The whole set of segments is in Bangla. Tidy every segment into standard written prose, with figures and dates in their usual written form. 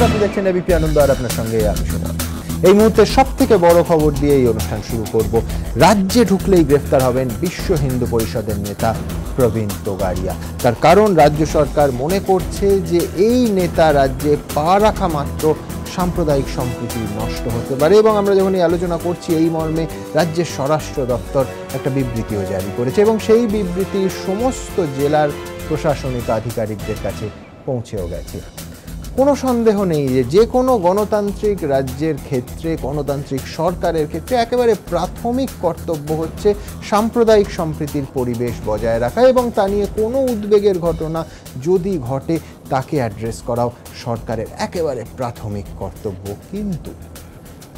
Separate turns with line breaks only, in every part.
নমস্কার, আপনি দেখছেন এবিপি আনন্দ আর আপনার সঙ্গে আমি সুমন। এই মুহূর্তে সব থেকে বড় খবর দিয়ে এই অনুষ্ঠান শুরু করব। রাজ্যে ঢুকলেই গ্রেফতার হবেন বিশ্ব হিন্দু পরিষদের নেতা প্রবীণ তোগাড়িয়া। তার কারণ রাজ্য সরকার মনে করছে যে এই নেতা রাজ্যে পা রাখা মাত্র সাম্প্রদায়িক সম্প্রীতি নষ্ট হতে পারে, এবং আমরা যখন এই আলোচনা করছি এই মর্মে রাজ্যের স্বরাষ্ট্র দপ্তর একটা বিবৃতিও জারি করেছে, এবং সেই বিবৃতি সমস্ত জেলার প্রশাসনিক আধিকারিকদের কাছে পৌঁছেও গেছে। কোনো সন্দেহ নেই যে কোনো গণতান্ত্রিক রাজ্যের ক্ষেত্রে, গণতান্ত্রিক সরকারের ক্ষেত্রে একেবারে প্রাথমিক কর্তব্য হচ্ছে সাম্প্রদায়িক সম্প্রীতির পরিবেশ বজায় রাখা, এবং তা নিয়ে কোনো উদ্বেগের ঘটনা যদি ঘটে তাকে অ্যাড্রেস করাও সরকারের একেবারে প্রাথমিক কর্তব্য। কিন্তু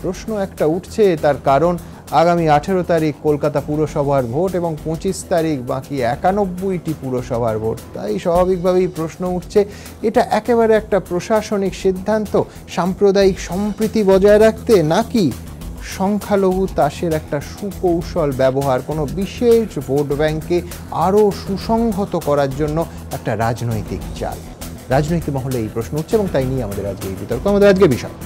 প্রশ্ন একটা উঠছে, তার কারণ আগামী 18 তারিখ কলকাতা পুরসভার ভোট এবং 25 তারিখ বাকি 91টি পুরসভার ভোট। তাই স্বাভাবিকভাবেই প্রশ্ন উঠছে, এটা একেবারে একটা প্রশাসনিক সিদ্ধান্ত সাম্প্রদায়িক সম্প্রীতি বজায় রাখতে, নাকি সংখ্যালঘু তাসের একটা সুকৌশল ব্যবহার কোনো বিশেষ ভোট ব্যাংকে আরও সুসংহত করার জন্য একটা রাজনৈতিক চাল। রাজনৈতিক মহলে এই প্রশ্ন উঠছে, এবং তাই নিয়ে আমাদের আজকে এই বিতর্ক, আমাদের আজকে বিষয়।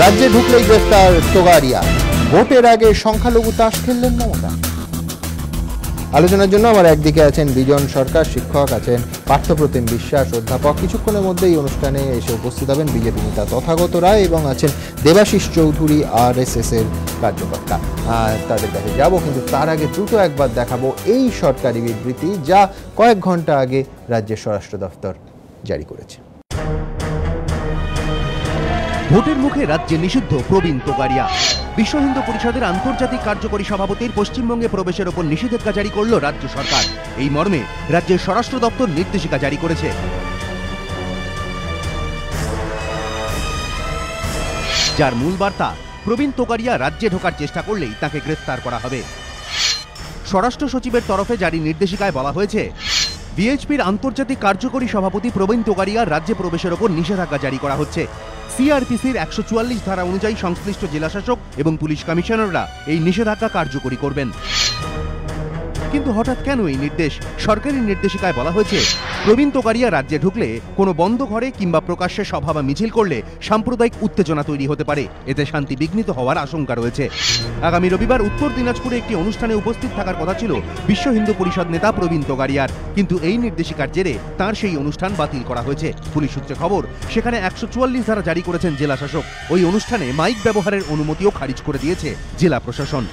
রাজ্যে ঢুকলেই গ্রেফতার তোগাড়িয়া, ভোটের আগে সংখ্যালঘু তাস খেললেন মমতা। আলোচনার জন্য আমার একদিকে আছেন বিজন সরকার, শিক্ষক, আছেন পার্থপ্রতিম বিশ্বাস, অধ্যাপক। কিছুক্ষণের মধ্যেই অনুষ্ঠানে এসে উপস্থিত হবেন বিজেপি নেতা তথাগত রায়, এবং আছেন দেবাশিস চৌধুরী, RSS এর কার্যকর্তা। তাদের কাছে যাব, কিন্তু তার আগে দ্রুত একবার দেখাবো এই সরকারি বিবৃতি যা কয়েক ঘন্টা আগে রাজ্যের স্বরাষ্ট্র দপ্তর জারি করেছে।
ভোটের মুখে রাজ্যে নিষিদ্ধ প্রবীণ তোগাড়িয়া। বিশ্ব হিন্দু পরিষদের আন্তর্জাতিক কার্যকরী সভাপতির পশ্চিমবঙ্গে প্রবেশের ওপর নিষেধাজ্ঞা জারি করল রাজ্য সরকার। এই মর্মে রাজ্যের স্বরাষ্ট্র দপ্তর নির্দেশিকা জারি করেছে। যার মূল বার্তা, প্রবীণ তোগাড়িয়া রাজ্যে ঢোকার চেষ্টা করলেই তাকে গ্রেফতার করা হবে। স্বরাষ্ট্র সচিবের তরফে জারি নির্দেশিকায় বলা হয়েছে, বিএইচপির আন্তর্জাতিক কার্যকরী সভাপতি প্রবীণ তোগাড়িয়ার রাজ্যে প্রবেশের ওপর নিষেধাজ্ঞা জারি করা হচ্ছে। সিআরপিসির 144 ধারা অনুযায়ী সংশ্লিষ্ট জেলাশাসক এবং পুলিশ কমিশনাররা এই নিষেধাজ্ঞা কার্যকরী করবেন। কিন্তু হঠাৎ কেন এই নির্দেশ? সরকারি নির্দেশিকায় বলা হয়েছে, প্রবীণ তোগাড়িয়া রাজ্যে ঢুকলে কোনো বন্ধ ঘরে কিংবা প্রকাশ্যে সভা বা মিছিল করলে সাম্প্রদায়িক উত্তেজনা তৈরি হতে পারে, এতে শান্তি বিঘ্নিত হওয়ার আশঙ্কা রয়েছে। আগামী রবিবার উত্তর দিনাজপুরে একটি অনুষ্ঠানে উপস্থিত থাকার কথা ছিল বিশ্ব হিন্দু পরিষদ নেতা প্রবীণ তোগাড়িয়ার, কিন্তু এই নির্দেশিকার জেরে তাঁর সেই অনুষ্ঠান বাতিল করা হয়েছে। পুলিশ সূত্রে খবর, সেখানে 144 ধারা জারি করেছেন জেলাশাসক। ওই অনুষ্ঠানে মাইক ব্যবহারের অনুমতিও খারিজ করে দিয়েছে জেলা প্রশাসন।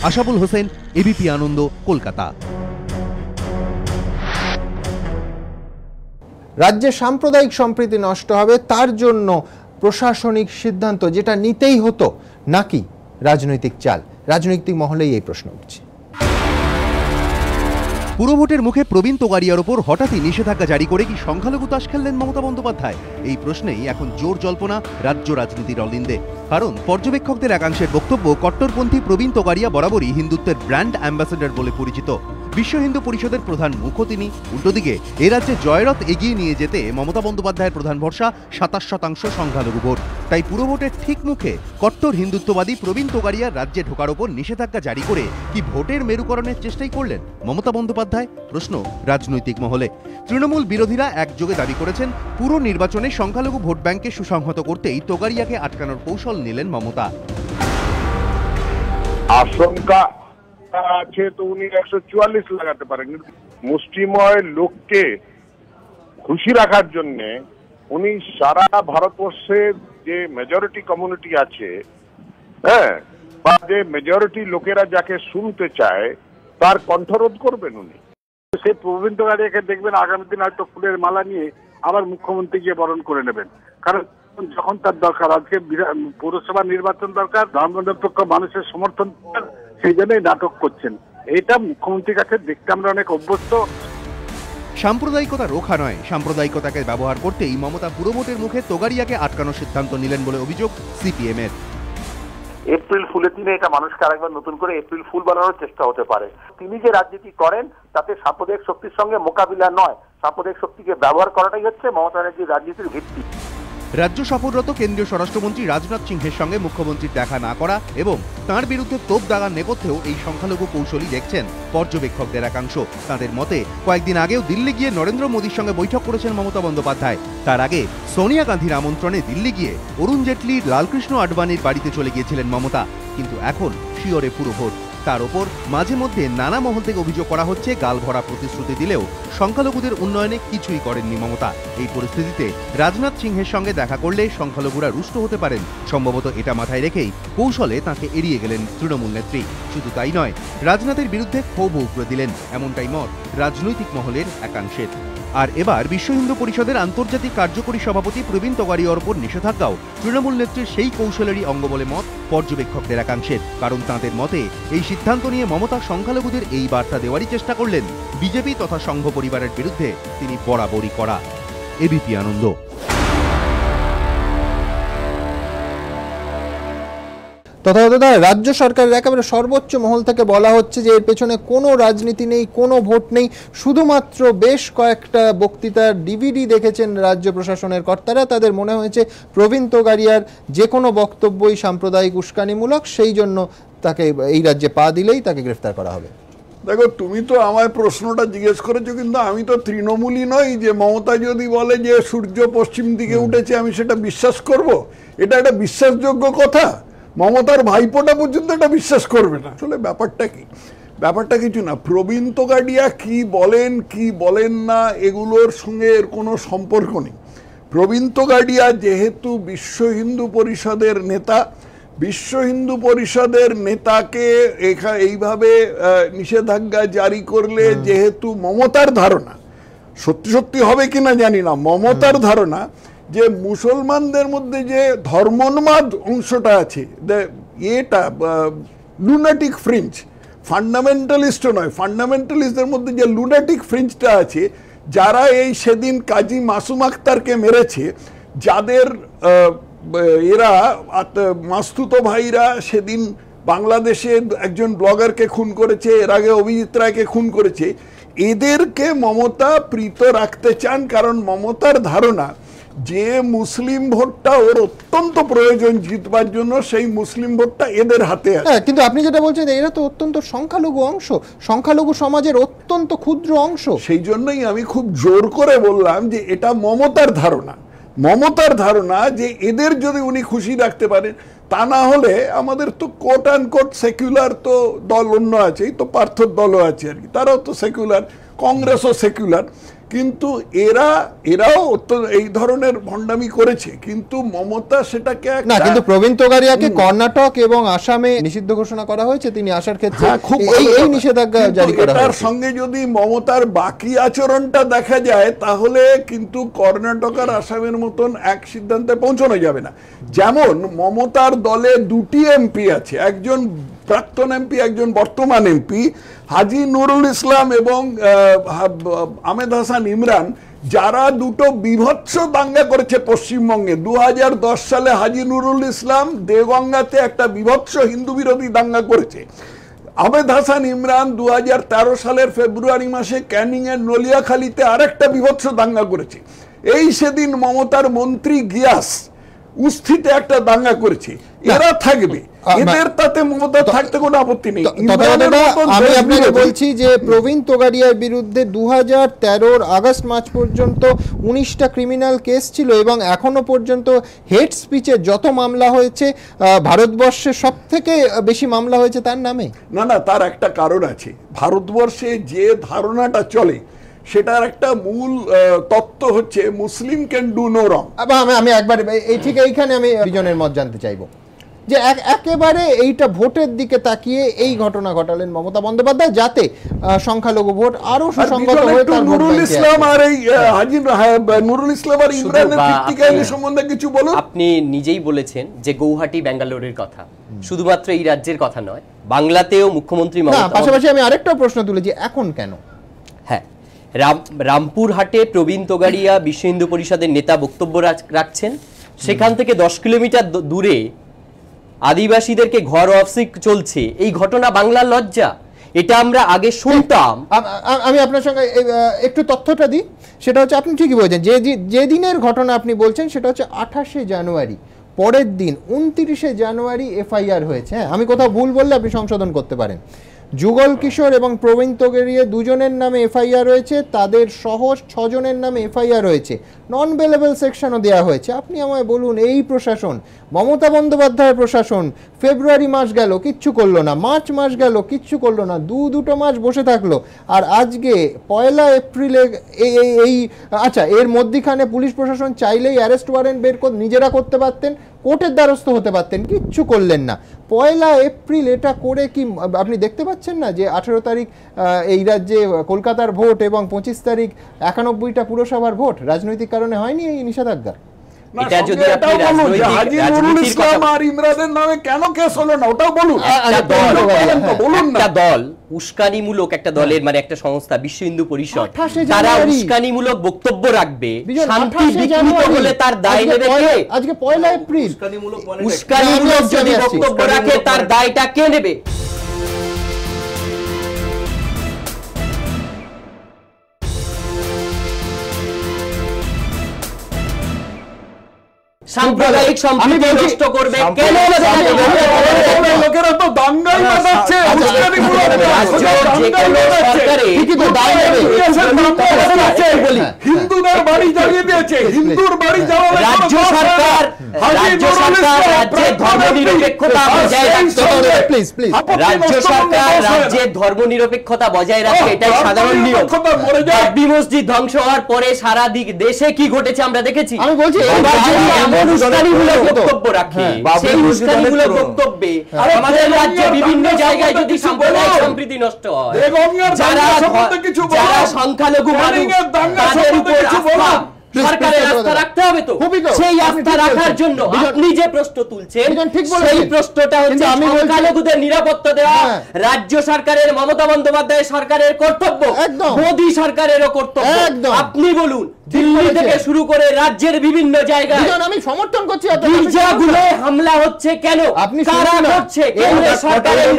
আশাবুল হোসেন, এবিপি আনন্দ, কলকাতা।
রাজ্যে সাম্প্রদায়িক সম্প্রীতি নষ্ট হবে, তার জন্য প্রশাসনিক সিদ্ধান্ত যেটা নিতেই হতো, নাকি রাজনৈতিক চাল? রাজনৈতিক মহলেই এই প্রশ্ন উঠছে।
পুরভোটের মুখে প্রবীণ তোগাড়িয়ার ওপর হঠাৎই নিষেধাজ্ঞা জারি করে কি সংখ্যালঘু তাস খেললেন মমতা বন্দ্যোপাধ্যায়? এই প্রশ্নেই এখন জোর জল্পনা রাজ্য রাজনীতির অলিন্দে। কারণ পর্যবেক্ষকদের একাংশের বক্তব্য, কট্টরপন্থী প্রবীণ তোগাড়িয়া বরাবরই হিন্দুত্বের ব্র্যান্ড অ্যাম্বাসেডর বলে পরিচিত। বিশ্ব হিন্দু পরিষদের প্রধান মুখও তিনি। উল্টোদিকে এ রাজ্যে জয়রথ এগিয়ে নিয়ে যেতে মমতা বন্দ্যোপাধ্যায়ের প্রধান ভরসা 27% সংখ্যালঘু ভোট। তাই পুরভোটের ঠিক মুখে কট্টর হিন্দুত্ববাদী প্রবীণ তোগাড়িয়ার রাজ্যে ঢোকার ওপর নিষেধাজ্ঞা জারি করে কি ভোটের মেরুকরণের চেষ্টাই করলেন মমতা বন্দ্যোপাধ্যায়? প্রশ্ন রাজনৈতিক মহলে। তৃণমূল বিরোধীরা একযোগে দাবি করেছেন, পুরো নির্বাচনে সংখ্যালঘু ভোট ব্যাংককে সুসংহত করতেই তোগাড়িয়াকে আটকানোর কৌশল নিলেন মমতা।
আশঙ্কা আছে তো উনি 144 লাগাতে পারেন, মুষ্টিময় লোককে খুশি রাখার জন্য উনি সারা ভারতবর্ষের যে মেজরিটি কমিউনিটি আছে, হ্যাঁ, বা যে মেজরিটি লোকেরা যাকে শুনতে চায় তার কণ্ঠরোধ করবেন উনি।
সেই প্রবীণ তোগাড়িয়াকে দেখবেন আগামী দিন হয়তো ফুলের মালা নিয়ে আবার মুখ্যমন্ত্রী গিয়ে বরণ করে নেবেন, কারণ যখন তার দরকার, আজকে পৌরসভা নির্বাচন দরকার, ধর্মনিরপেক্ষ মানুষের সমর্থন, সেই জন্যই নাটক করছেন। এটা মুখ্যমন্ত্রীর কাছে দেখতে আমরা অনেক অভ্যস্ত।
সাম্প্রদায়িকতা রোখা নয়, সাম্প্রদায়িকতাকে ব্যবহার করতেই মমতা পুরভোটের মুখে তোগাড়িয়াকে আটকানোর সিদ্ধান্ত নিলেন বলে অভিযোগ সিপিএম এর।
এপ্রিল ফুলের দিনে এটা মানুষকে আরেকবার নতুন করে এপ্রিল ফুল বানানোর চেষ্টা হতে পারে। তিনি যে রাজনীতি করেন তাতে সাম্প্রদায়িক শক্তির সঙ্গে মোকাবিলা নয়, সাম্প্রদায়িক শক্তিকে ব্যবহার করাটাই হচ্ছে মমতা ব্যানার্জির রাজনীতির ভিত্তি।
রাজ্য সফররত কেন্দ্রীয় স্বরাষ্ট্রমন্ত্রী রাজনাথ সিংহের সঙ্গে মুখ্যমন্ত্রীর দেখা না করা এবং তাঁর বিরুদ্ধে তোপ দাগার নেপথ্যেও এই সংখ্যালঘু কৌশলী দেখছেন পর্যবেক্ষকদের একাংশ। তাঁদের মতে কয়েকদিন আগেও দিল্লি গিয়ে নরেন্দ্র মোদীর সঙ্গে বৈঠক করেছেন মমতা বন্দ্যোপাধ্যায়। তার আগে সোনিয়া গান্ধীর আমন্ত্রণে দিল্লি গিয়ে অরুণ জেটলি, লালকৃষ্ণ আডবাণীর বাড়িতে চলে গিয়েছিলেন মমতা। কিন্তু এখন শিয়রে পুরো ভোট। তার ওপর মাঝে মধ্যে নানা মহল থেকে অভিযোগ করা হচ্ছে গালভরা প্রতিশ্রুতি দিলেও সংখ্যালঘুদের উন্নয়নে কিছুই করেননি মমতা। এই পরিস্থিতিতে রাজনাথ সিংহের সঙ্গে দেখা করলে সংখ্যালঘুরা রুষ্ট হতে পারেন। সম্ভবত এটা মাথায় রেখেই কৌশলে তাঁকে এড়িয়ে গেলেন তৃণমূল নেত্রী। শুধু তাই নয়, রাজনাথের বিরুদ্ধে ক্ষোভ উগরে দিলেন, এমনটাই মত রাজনৈতিক মহলের একাংশের। আর এবার বিশ্ব হিন্দু পরিষদের আন্তর্জাতিক কার্যকরী সভাপতি প্রবীণ তোগাড়িয়ার ওপর নিষেধাজ্ঞাও তৃণমূল নেত্রীর সেই কৌশলেরই অঙ্গ বলে মত পর্যবেক্ষকদের একাংশের। কারণ তাঁদের মতে এই সিদ্ধান্ত নিয়ে মমতা সংখ্যালঘুদের এই বার্তা দেওয়ারই চেষ্টা করলেন বিজেপি তথা সংঘ পরিবারের বিরুদ্ধে তিনি বরাবরই করা। এবিপি আনন্দ।
তথাকথিত রাজ্য সরকারের একেবারে সর্বোচ্চ মহল থেকে বলা হচ্ছে যে এর পেছনে কোনো রাজনীতি নেই, কোনো ভোট নেই, শুধুমাত্র বেশ কয়েকটা বক্তৃতার ডিভিডি দেখেছেন রাজ্য প্রশাসনের কর্তারা। তাদের মনে হয়েছে প্রবীণ তোগাড়িয়ার যে কোনো বক্তব্যই সাম্প্রদায়িক উস্কানিমূলক, সেই জন্য তাকে এই রাজ্যে পা দিলেই তাকে গ্রেফতার করা হবে।
দেখো, তুমি তো আমায় প্রশ্নটা জিজ্ঞেস করেছো, কিন্তু আমি তো তৃণমূলই নই যে মমতা যদি বলে যে সূর্য পশ্চিম দিকে উঠেছে আমি সেটা বিশ্বাস করব। এটা একটা বিশ্বাসযোগ্য কথা? মমতার ভাইপোটা পর্যন্ত এটা বিশ্বাস করবে না। আসলে ব্যাপারটা কিছু না। প্রবীণ তোগাড়িয়া কি বলেন কি বলেন না এগুলোর সঙ্গে এর কোনো সম্পর্ক নেই। প্রবীণ তোগাড়িয়া যেহেতু বিশ্ব হিন্দু পরিষদের নেতা, বিশ্ব হিন্দু পরিষদের নেতাকে এইভাবে নিষেধাজ্ঞা জারি করলে যেহেতু মমতার ধারণা, সত্যি সত্যি হবে কিনা জানি না, মমতার ধারণা যে মুসলমানদের মধ্যে যে ধর্মোন্মাদ অংশটা আছে, এটা লুনাটিক ফ্রিঞ্জ, ফান্ডামেন্টালিস্টও নয়, ফান্ডামেন্টালিস্টদের মধ্যে যে লুনাটিক ফ্রিঞ্জটা আছে, যারা এই সেদিন কাজী মাসুম আক্তারকে মেরেছে, যাদের এরা মাস্তুতো ভাইরা সেদিন বাংলাদেশে একজন ব্লগারকে খুন করেছে, এর আগে অভিজিৎ রায়কে খুন করেছে, এদেরকে মমতা প্রীত রাখতে চান। কারণ মমতার ধারণা যে মুসলিম ভোটটা ওর অত্যন্ত প্রয়োজন জিতবার জন্য, সেই মুসলিম ভোটটা এদের হাতে আছে।
কিন্তু আপনি যেটা বলছেন এরা তো অত্যন্ত সংখ্যালঘু অংশ, সংখ্যালঘু সমাজের অত্যন্ত ক্ষুদ্র অংশ।
সেই জন্যই আমি খুব জোর করে বললাম যে এটা মমতার ধারণা, মমতার ধারণা যে এদের যদি উনি খুশি রাখতে পারেন। তা না হলে আমাদের তো কোট অ্যান্ড কোট সেকুলার তো দল অন্য আছে, তো পার্থর দলও আছে আর কি, তারাও তো সেকুলার, কংগ্রেসও সেকুলার, কিন্তু এরাও এই ধরনের ভণ্ডামি করেছে। কিন্তু মমতা সেটাকে
না, কিন্তু প্রবীণ তোগাড়িয়াকে কর্ণাটক এবং আসামে নিষিদ্ধ ঘোষণা করা হয়েছে, তিনি আসার ক্ষেত্রে এই নিষেধাজ্ঞা জারি করা হয়েছে।
তার সঙ্গে যদি মমতার বাকি আচরণটা দেখা যায় তাহলে কিন্তু কর্ণাটক আর আসামের মতন এক সিদ্ধান্তে পৌঁছানো যাবে না। যেমন মমতার দলে দুটি এমপি আছে, একজন প্রাক্তন এমপি, একজন বর্তমান এমপি, হাজী নুরুল ইসলাম এবং আহমেদ হাসান ইমরান, যারা দুটো বিভৎস দাঙ্গা করেছে পশ্চিমবঙ্গে। 2010 সালে হাজী নুরুল ইসলাম দেওগঙ্গাতে একটা বিভৎস হিন্দু বিরোধী দাঙ্গা করেছে। আহমেদ হাসান ইমরান 2013 সালের ফেব্রুয়ারি মাসে ক্যানিং এর নলিয়াখালীতে আরেকটা বিভৎস দাঙ্গা করেছে। এই সেদিন মমতার মন্ত্রী গিয়াস উস্থিতে একটা দাঙ্গা করেছে। এরা থাকবে, এদের তাতে মমতা থাকতে কোনো আপত্তি নেই।
আমি আপনাকে বলছি যে প্রবীণ তোগাড়িয়ার বিরুদ্ধে 2013 আগস্ট মার্চ পর্যন্ত 19টা ক্রিমিনাল কেস ছিল এবং এখনো পর্যন্ত হেড স্পিচের যত মামলা হয়েছে ভারতবর্ষে সব থেকে বেশি মামলা হয়েছে তার নামে।
না, তার একটা কারণ আছে। ভারতবর্ষে যে ধারণাটা চলে সেটার একটা মূল তত্ত্ব হচ্ছে মুসলিম ক্যান ডু নো রং।
আমি একবার ঠিক এইখানে আমি বিজনের মত জানতে চাইবো যে একেবারে এইটা ভোটের দিকে তাকিয়ে এই ঘটনা ঘটালেন মমতা বন্দ্যোপাধ্যায়, যাতে সংখ্যালঘু ভোট আরো সুসংগত হয়।
নুরুল ইসলাম আর এই হাজী নুরুল ইসলাম আর ইমরানের ভিত্তিকাহিনী সম্বন্ধে কিছু বলুন।
আপনি নিজেই বলেছেন যে গৌহাটি ব্যাঙ্গালোরের কথা, শুধুমাত্র এই রাজ্যের কথা নয়, বাংলাতেও মুখ্যমন্ত্রী মমতা।
পাশাপাশি আমি আরেকটা প্রশ্ন তুলেছি, এখন কেন?
হ্যাঁ, রামপুরহাটে প্রবীণ তোগাড়িয়া বিশ্ব হিন্দু পরিষদের নেতা বক্তব্য রাখছেন, সেখান থেকে 10 কিলোমিটার দূরে আদিবাসীদেরকে ঘর অফিস চলছে। এই ঘটনা বাংলার লজ্জা। এটা আমরা আগে শুনতাম।
আমি আপনার সঙ্গে একটু তথ্যটা দিই, সেটা হচ্ছে আপনি ঠিকই বলছেন, যে দিনের ঘটনা আপনি বলছেন সেটা হচ্ছে 28শে জানুয়ারি, পরের দিন 29শে জানুয়ারি এফআইআর হয়েছে। হ্যাঁ, আমি কোথাও ভুল বললে আপনি সংশোধন করতে পারেন। যুগল কিশোর এবং প্রবীণ তোগড়িয়া দুজনের নামে এফআইআর হয়েছে, তাদের সহ 6 জনের নামে এফআইআর হয়েছে, নন বেলেবল সেকশনও দেওয়া হয়েছে। আপনি আমায় বলুন, এই প্রশাসন, মমতা বন্দ্যোপাধ্যায়ের প্রশাসন, ফেব্রুয়ারি মাস গেল কিচ্ছু করলো না, মার্চ মাস গেল কিচ্ছু করলো না, দুটো মাস বসে থাকলো, আর আজকে 1 এপ্রিলে এই আচ্ছা, এর মধ্যখানে পুলিশ প্রশাসন চাইলেই অ্যারেস্ট ওয়ারেন্ট বের করে নিজেরা করতে পারতেন, কোর্টের দ্বারস্থ হতে পারতেন, কিচ্ছু করলেন না। 1 এপ্রিল এটা করে কি আপনি দেখতে পাচ্ছেন না যে 18 তারিখ এই রাজ্যে কলকাতার ভোট এবং 25 তারিখ 91টা পুরসভার ভোট রাজনৈতিক কারণে হয়নি এই নিষেধাজ্ঞা?
এটা যদি আপনি রাজনৈতিক
আর ইমরানের নামে কেন কেস হলো না ওটাও বলুন।
একটা দল উস্কানিমূলক, একটা দলের মানে একটা সংস্থা বিশ্ব হিন্দু পরিষদ, তারা উস্কানিমূলক বক্তব্য রাখবে, শান্তি বিঘ্নিত হলে তার দায় নেবে কে?
আজকে 1 এপ্রিল
উস্কানিমূলক যদি বক্তব্য রাখে তার দায়টা কে নেবে? সাম্প্রদায়িক সম্প্রীতি নষ্ট করবে কেন?
লোকেরা তো দাঙ্গাই বাজাচ্ছে, হিন্দুদের বাড়ি জ্বালিয়ে দিয়েছে, হিন্দুর বাড়ি জ্বালানো।
রাজ্য সরকার রাজ্যের ধর্মনিরপেক্ষতা বজায় রাখতে হবে। রাজ্য সরকার রাজ্যের ধর্মনিরপেক্ষতা বজায় রাখে, এটাই সাধারণ নিয়ম। বাবরি মসজিদ ধ্বংস হওয়ার পরে সারা দেশে কি ঘটেছে আমরা দেখেছি।
আমি বলছি
উস্কানিমূলক বক্তব্য রাখে, সেই উস্কানিমূলক বক্তব্যে আমাদের রাজ্যে বিভিন্ন জায়গায় যদি সাম্প্রদায়িক সম্প্রীতি নষ্ট হয়, যারা সংখ্যালঘু মানুষ তাদের উপর আস্থা সরকারের আস্থা রাখতে হবে। তো সেই আস্থা রাখার জন্য আপনি যে প্রশ্ন তুলছেন সেই প্রশ্নটা হচ্ছে সংখ্যালঘুদের নিরাপত্তা দেওয়া রাজ্য সরকারের, মমতা বন্দ্যোপাধ্যায় সরকারের কর্তব্য, মোদী সরকারেরও কর্তব্য। আপনি বলুন, দিল্লি থেকে শুরু করে রাজ্যের বিভিন্ন জায়গায়
আমি সমর্থন করছি,
গির্জাগুলোয় হামলা হচ্ছে কেন? কারা করছে? কেন্দ্রের সরকারের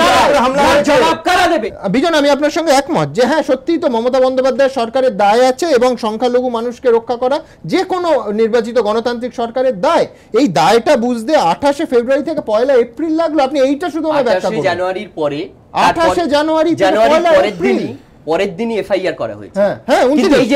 জবাব কারা দেবে?
বিজন, আমি আপনার সঙ্গে একমত যে হ্যাঁ, সত্যিই তো মমতা বন্দ্যোপাধ্যায়ের সরকারের দায় আছে এবং সংখ্যালঘু মানুষকে রক্ষা করা যে কোনো নির্বাচিত গণতান্ত্রিক সরকারের দায়। এই দায়টা বুঝতে 28শে ফেব্রুয়ারি থেকে 1 এপ্রিল লাগলো। আপনি এইটা শুধু আমায় ব্যাখ্যা করুন।
28শে জানুয়ারির পরে,
28শে জানুয়ারি
পরের দিনই এফআইআর করা হয়েছে।
হ্যাঁ,
কিন্তু এই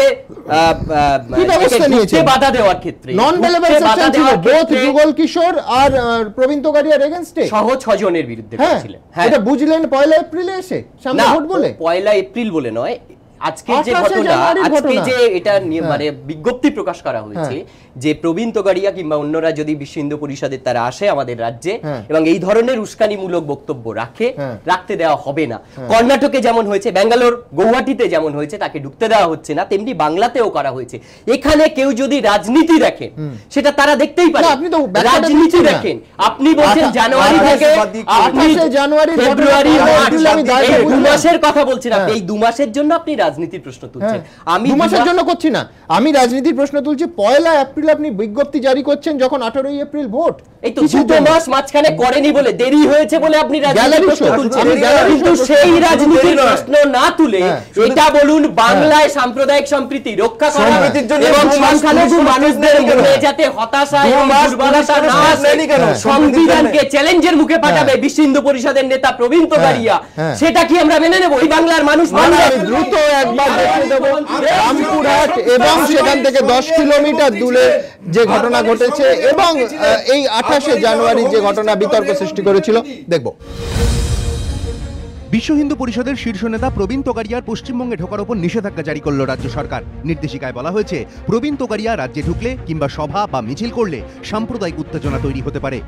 যে বাধা দেওয়ার ক্ষেত্রে
নন বেলেবল সেকশন ছিল বোথ যুগল কিশোর আর প্রবীণ তোগাড়িয়ার এগেইনস্টে
সহ 6 জনের বিরুদ্ধে করেছিলেন।
এটা বুঝলেন 1 এপ্রিলে এসে সামনে ভোট বলে?
1 এপ্রিল বলে নয়, আজকে যে ঘটনা, আজকে যে এটা মানে বিজ্ঞপ্তি প্রকাশ করা হয়েছে যে প্রবীণ তোগাড়িয়া কিংবা অন্যরা যদি বিশ্ব হিন্দু পরিষদের তারা আসে আমাদের রাজ্যে এবং এই ধরনের উস্কানিমূলক বক্তব্য রাখতে দেওয়া হবে না। কর্ণাটকে যেমন হয়েছে, ব্যাঙ্গালোর, গৌহাটিতে যেমন হয়েছে, তাকে ঢুকতে দেওয়া হচ্ছে না, তেমনি বাংলাতেও করা হয়েছে। এখানে কেউ যদি রাজনীতি দেখেন সেটা তারা দেখতেই পারে।
আপনি তো
রাজনীতি দেখেন, আপনি বলছেন জানুয়ারি থেকে ফেব্রুয়ারি, এই 2 মাসের কথা বলছেন। আপনি এই 2 মাসের জন্য আপনি রাজনীতির প্রশ্ন তুলছেন। আমি
2 মাসের জন্য করছি না, আমি রাজনীতির প্রশ্ন তুলছি। 1 এপ্রিল আপনি বিজ্ঞপ্তি জারি করছেন যখন 18 এপ্রিল ভোট।
এই তো 2 মাস মাঝখানে করেনি বলে, দেরি হয়েছে বলে আপনি রাজনীতির প্রশ্ন তুলছেন। কিন্তু সেই রাজনীতির প্রশ্ন না তুলে এটা বলুন বাংলায় সাম্প্রদায়িক সম্প্রীতি রক্ষা করা এবং সংখ্যালঘু মানুষদের মনে যাতে হতাশা এবং দুর্বলতা না আসে, সংবিধানকে চ্যালেঞ্জের মুখে পাঠাবে বিশ্ব হিন্দু পরিষদের নেতা প্রবীণ তোগাড়িয়া, সেটা কি আমরা মেনে নেব? এই বাংলার মানুষ
দ্রুত একবার দেখে দেব রামপুরহাট এবং সেখান থেকে 10 কিলোমিটার দূরে যে ঘটনা ঘটেছে এবং এই 28শে জানুয়ারি যে ঘটনা বিতর্ক সৃষ্টি করেছিল, দেখব।
বিশ্ব হিন্দু পরিষদের শীর্ষ নেতা প্রবীণ তোগাড়িয়ার পশ্চিমবঙ্গে ঢোকার উপর নিষেধাজ্ঞা জারি করল রাজ্য সরকার। নির্দেশিকায় বলা হয়েছে, প্রবীণ তোগাড়িয়া রাজ্যে ঢুকলে কিংবা সভা বা মিছিল করলে সাম্প্রদায়িক উত্তেজনা তৈরি হতে পারে।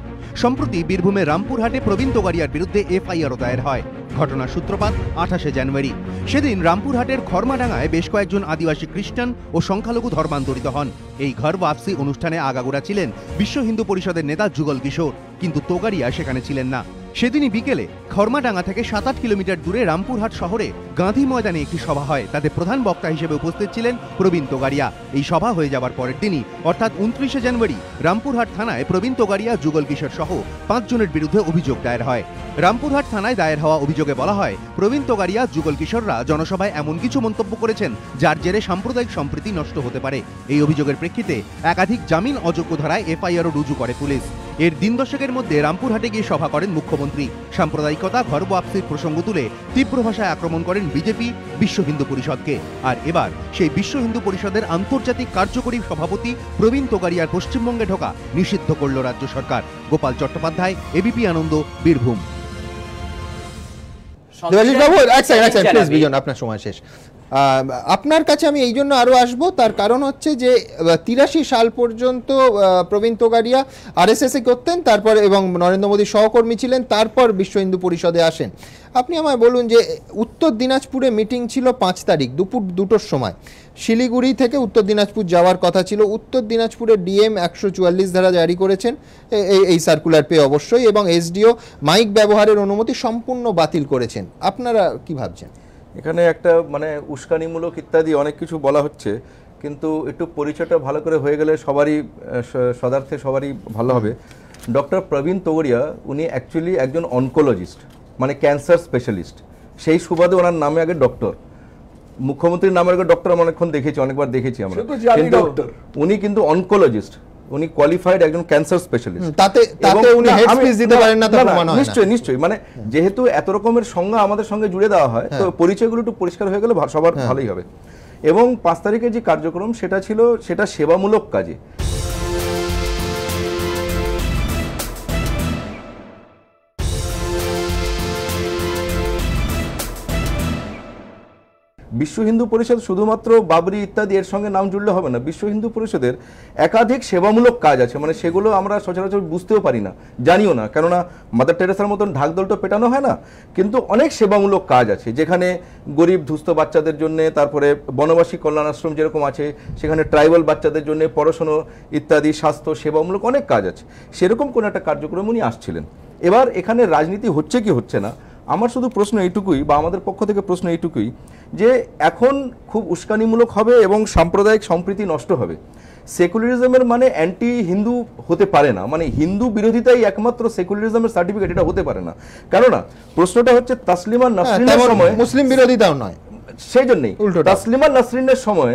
সম্প্রতি বীরভূমের রামপুরহাটে প্রবীণ তোগাড়িয়ার বিরুদ্ধে এফআইআর দায়ের হয়। ঘটনার সূত্রপাত 28শে জানুয়ারি। সেদিন রামপুরহাটের খড়মাডাঙ্গায় বেশ কয়েকজন আদিবাসী খ্রিস্টান ও সংখ্যালঘু ধর্মান্তরিত হন। এই ঘর ওয়াপসি অনুষ্ঠানে আগাগোড়া ছিলেন বিশ্ব হিন্দু পরিষদের নেতা যুগল কিশোর, কিন্তু তোগাড়িয়া সেখানে ছিলেন না। সেদিনই বিকেলে খড়মাডাঙ্গা থেকে 7-8 কিলোমিটার দূরে রামপুরহাট শহরে গাঁধী ময়দানে একটি সভা হয়। তাতে প্রধান বক্তা হিসেবে উপস্থিত ছিলেন প্রবীণ তোগাড়িয়া। এই সভা হয়ে যাবার পরের দিনই অর্থাৎ 29শে জানুয়ারি রামপুরহাট থানায় প্রবীণ তোগাড়িয়া, যুগল কিশোর সহ 5 জনের বিরুদ্ধে অভিযোগ দায়ের হয়। রামপুরহাট থানায় দায়ের হওয়া অভিযোগে বলা হয়, প্রবীণ তোগাড়িয়া, যুগল কিশোররা জনসভায় এমন কিছু মন্তব্য করেছেন যার জেরে সাম্প্রদায়িক সম্প্রীতি নষ্ট হতে পারে। এই অভিযোগের প্রেক্ষিতে একাধিক জামিন অযোগ্য ধারায় এফআইআরও রুজু করে পুলিশ। এর দিন দশেকের মধ্যে রামপুরহাটে গিয়ে সভা করেন মুখ্যমন্ত্রী। সাম্প্রদায়িকতা, ঘরবাপসির প্রসঙ্গ তুলে তীব্র ভাষায় আক্রমণ করেন বিজেপি, বিশ্ব হিন্দু পরিষদকে। আর এবার সেই বিশ্ব হিন্দু পরিষদের আন্তর্জাতিক কার্যকরী সভাপতি প্রবীণ তোগাড়িয়ার পশ্চিমবঙ্গে ঢোকা নিষিদ্ধ করল রাজ্য সরকার। গোপাল চট্টোপাধ্যায়, এবিপি আনন্দ, বীরভূম।
দেবাশিস বাবু, এক সেকেন্ড প্লিজ, বিজন আপনার সময় শেষ। আপনার কাছে আমি এই জন্য আরো আসবো, তার কারণ হচ্ছে যে 83 সাল পর্যন্ত প্রবীণ তোগাড়িয়া আরএসএস এ করতেন, তারপর এবং নরেন্দ্র মোদীর সহকর্মী ছিলেন, তারপর বিশ্ব হিন্দু পরিষদে আসেন। আপনি আমায় বলুন যে উত্তর দিনাজপুরে মিটিং ছিল 5 তারিখ দুপুর 2টোর সময়। শিলিগুড়ি থেকে উত্তর দিনাজপুর যাওয়ার কথা ছিল। উত্তর দিনাজপুরের ডিএম 144 ধারা জারি করেছেন, এই সার্কুলার পেয়ে অবশ্যই, এবং এসডিও মাইক ব্যবহারের অনুমতি সম্পূর্ণ বাতিল করেছেন। আপনারা কি ভাবছেন?
এখানে একটা মানে উস্কানিমূলক ইত্যাদি অনেক কিছু বলা হচ্ছে, কিন্তু একটু পরিচয়টা ভালো করে হয়ে গেলে সবারই সদার্থে সবারই ভালো হবে। ডক্টর প্রবীণ তোগাড়িয়া উনি অ্যাকচুয়ালি একজন অনকোলজিস্ট, মানে ক্যান্সার স্পেশালিস্ট। সেই সুবাদে ওনার নামে আগে ডক্টর, মুখ্যমন্ত্রীর নামের আগে ডক্টর আমরা অনেকক্ষণ দেখেছি, অনেকবার দেখেছি আমরা, কিন্তু উনি কিন্তু অনকোলজিস্ট, উনি কোয়ালিফাইড একজন ক্যান্সার স্পেশালিস্ট। তাতে উনি হেড স্পিচ দিতে পারেন না, তা প্রমাণ হয় না। নিশ্চয়ই মানে যেহেতু এত রকমের সংজ্ঞা আমাদের সঙ্গে জুড়ে দেওয়া হয়, তো পরিচয়গুলো একটু পরিষ্কার হয়ে গেলে সবার ভালোই হবে। এবং 5 তারিখে যে কার্যক্রম সেটা ছিল, সেটা সেবামূলক কাজে। বিশ্ব হিন্দু পরিষদ শুধুমাত্র বাবরি ইত্যাদি এর সঙ্গে নাম জুড়লে হবে না। বিশ্ব হিন্দু পরিষদের একাধিক সেবামূলক কাজ আছে, মানে সেগুলো আমরা সচরাচর বুঝতেও পারি না, জানিও না, কেননা মাদার টেরেসার মতন ঢাকদোলটা পেটানো হয় না। কিন্তু অনেক সেবামূলক কাজ আছে, যেখানে গরিব দুস্থ বাচ্চাদের জন্য, তারপরে বনবাসী কল্যাণ আশ্রম যেরকম আছে, সেখানে ট্রাইবাল বাচ্চাদের জন্য পড়াশুনো ইত্যাদি, স্বাস্থ্য সেবামূলক অনেক কাজ আছে। সেরকম কোনো একটা কার্যক্রম উনি আসছিলেন। এবার এখানে রাজনীতি হচ্ছে কি হচ্ছে না, আমার শুধু প্রশ্ন এইটুকুই, বা আমাদের পক্ষ থেকে প্রশ্ন এইটুকুই, যে এখন খুব উস্কানিমূলক হবে এবং সাম্প্রদায়িক সম্প্রীতি নষ্ট হবে। সেকুলারিজমের মানে অ্যান্টি হিন্দু হতে পারে না, মানে হিন্দু বিরোধিতাই একমাত্র সেকুলারিজমের সার্টিফিকেট, এটা হতে পারে না। কেননা প্রশ্নটা হচ্ছে তাসলিমা নাসরিনের সময়
মুসলিম বিরোধিতাও নয়,
সেই জন্যই তাসলিমা নাসরিনের সময়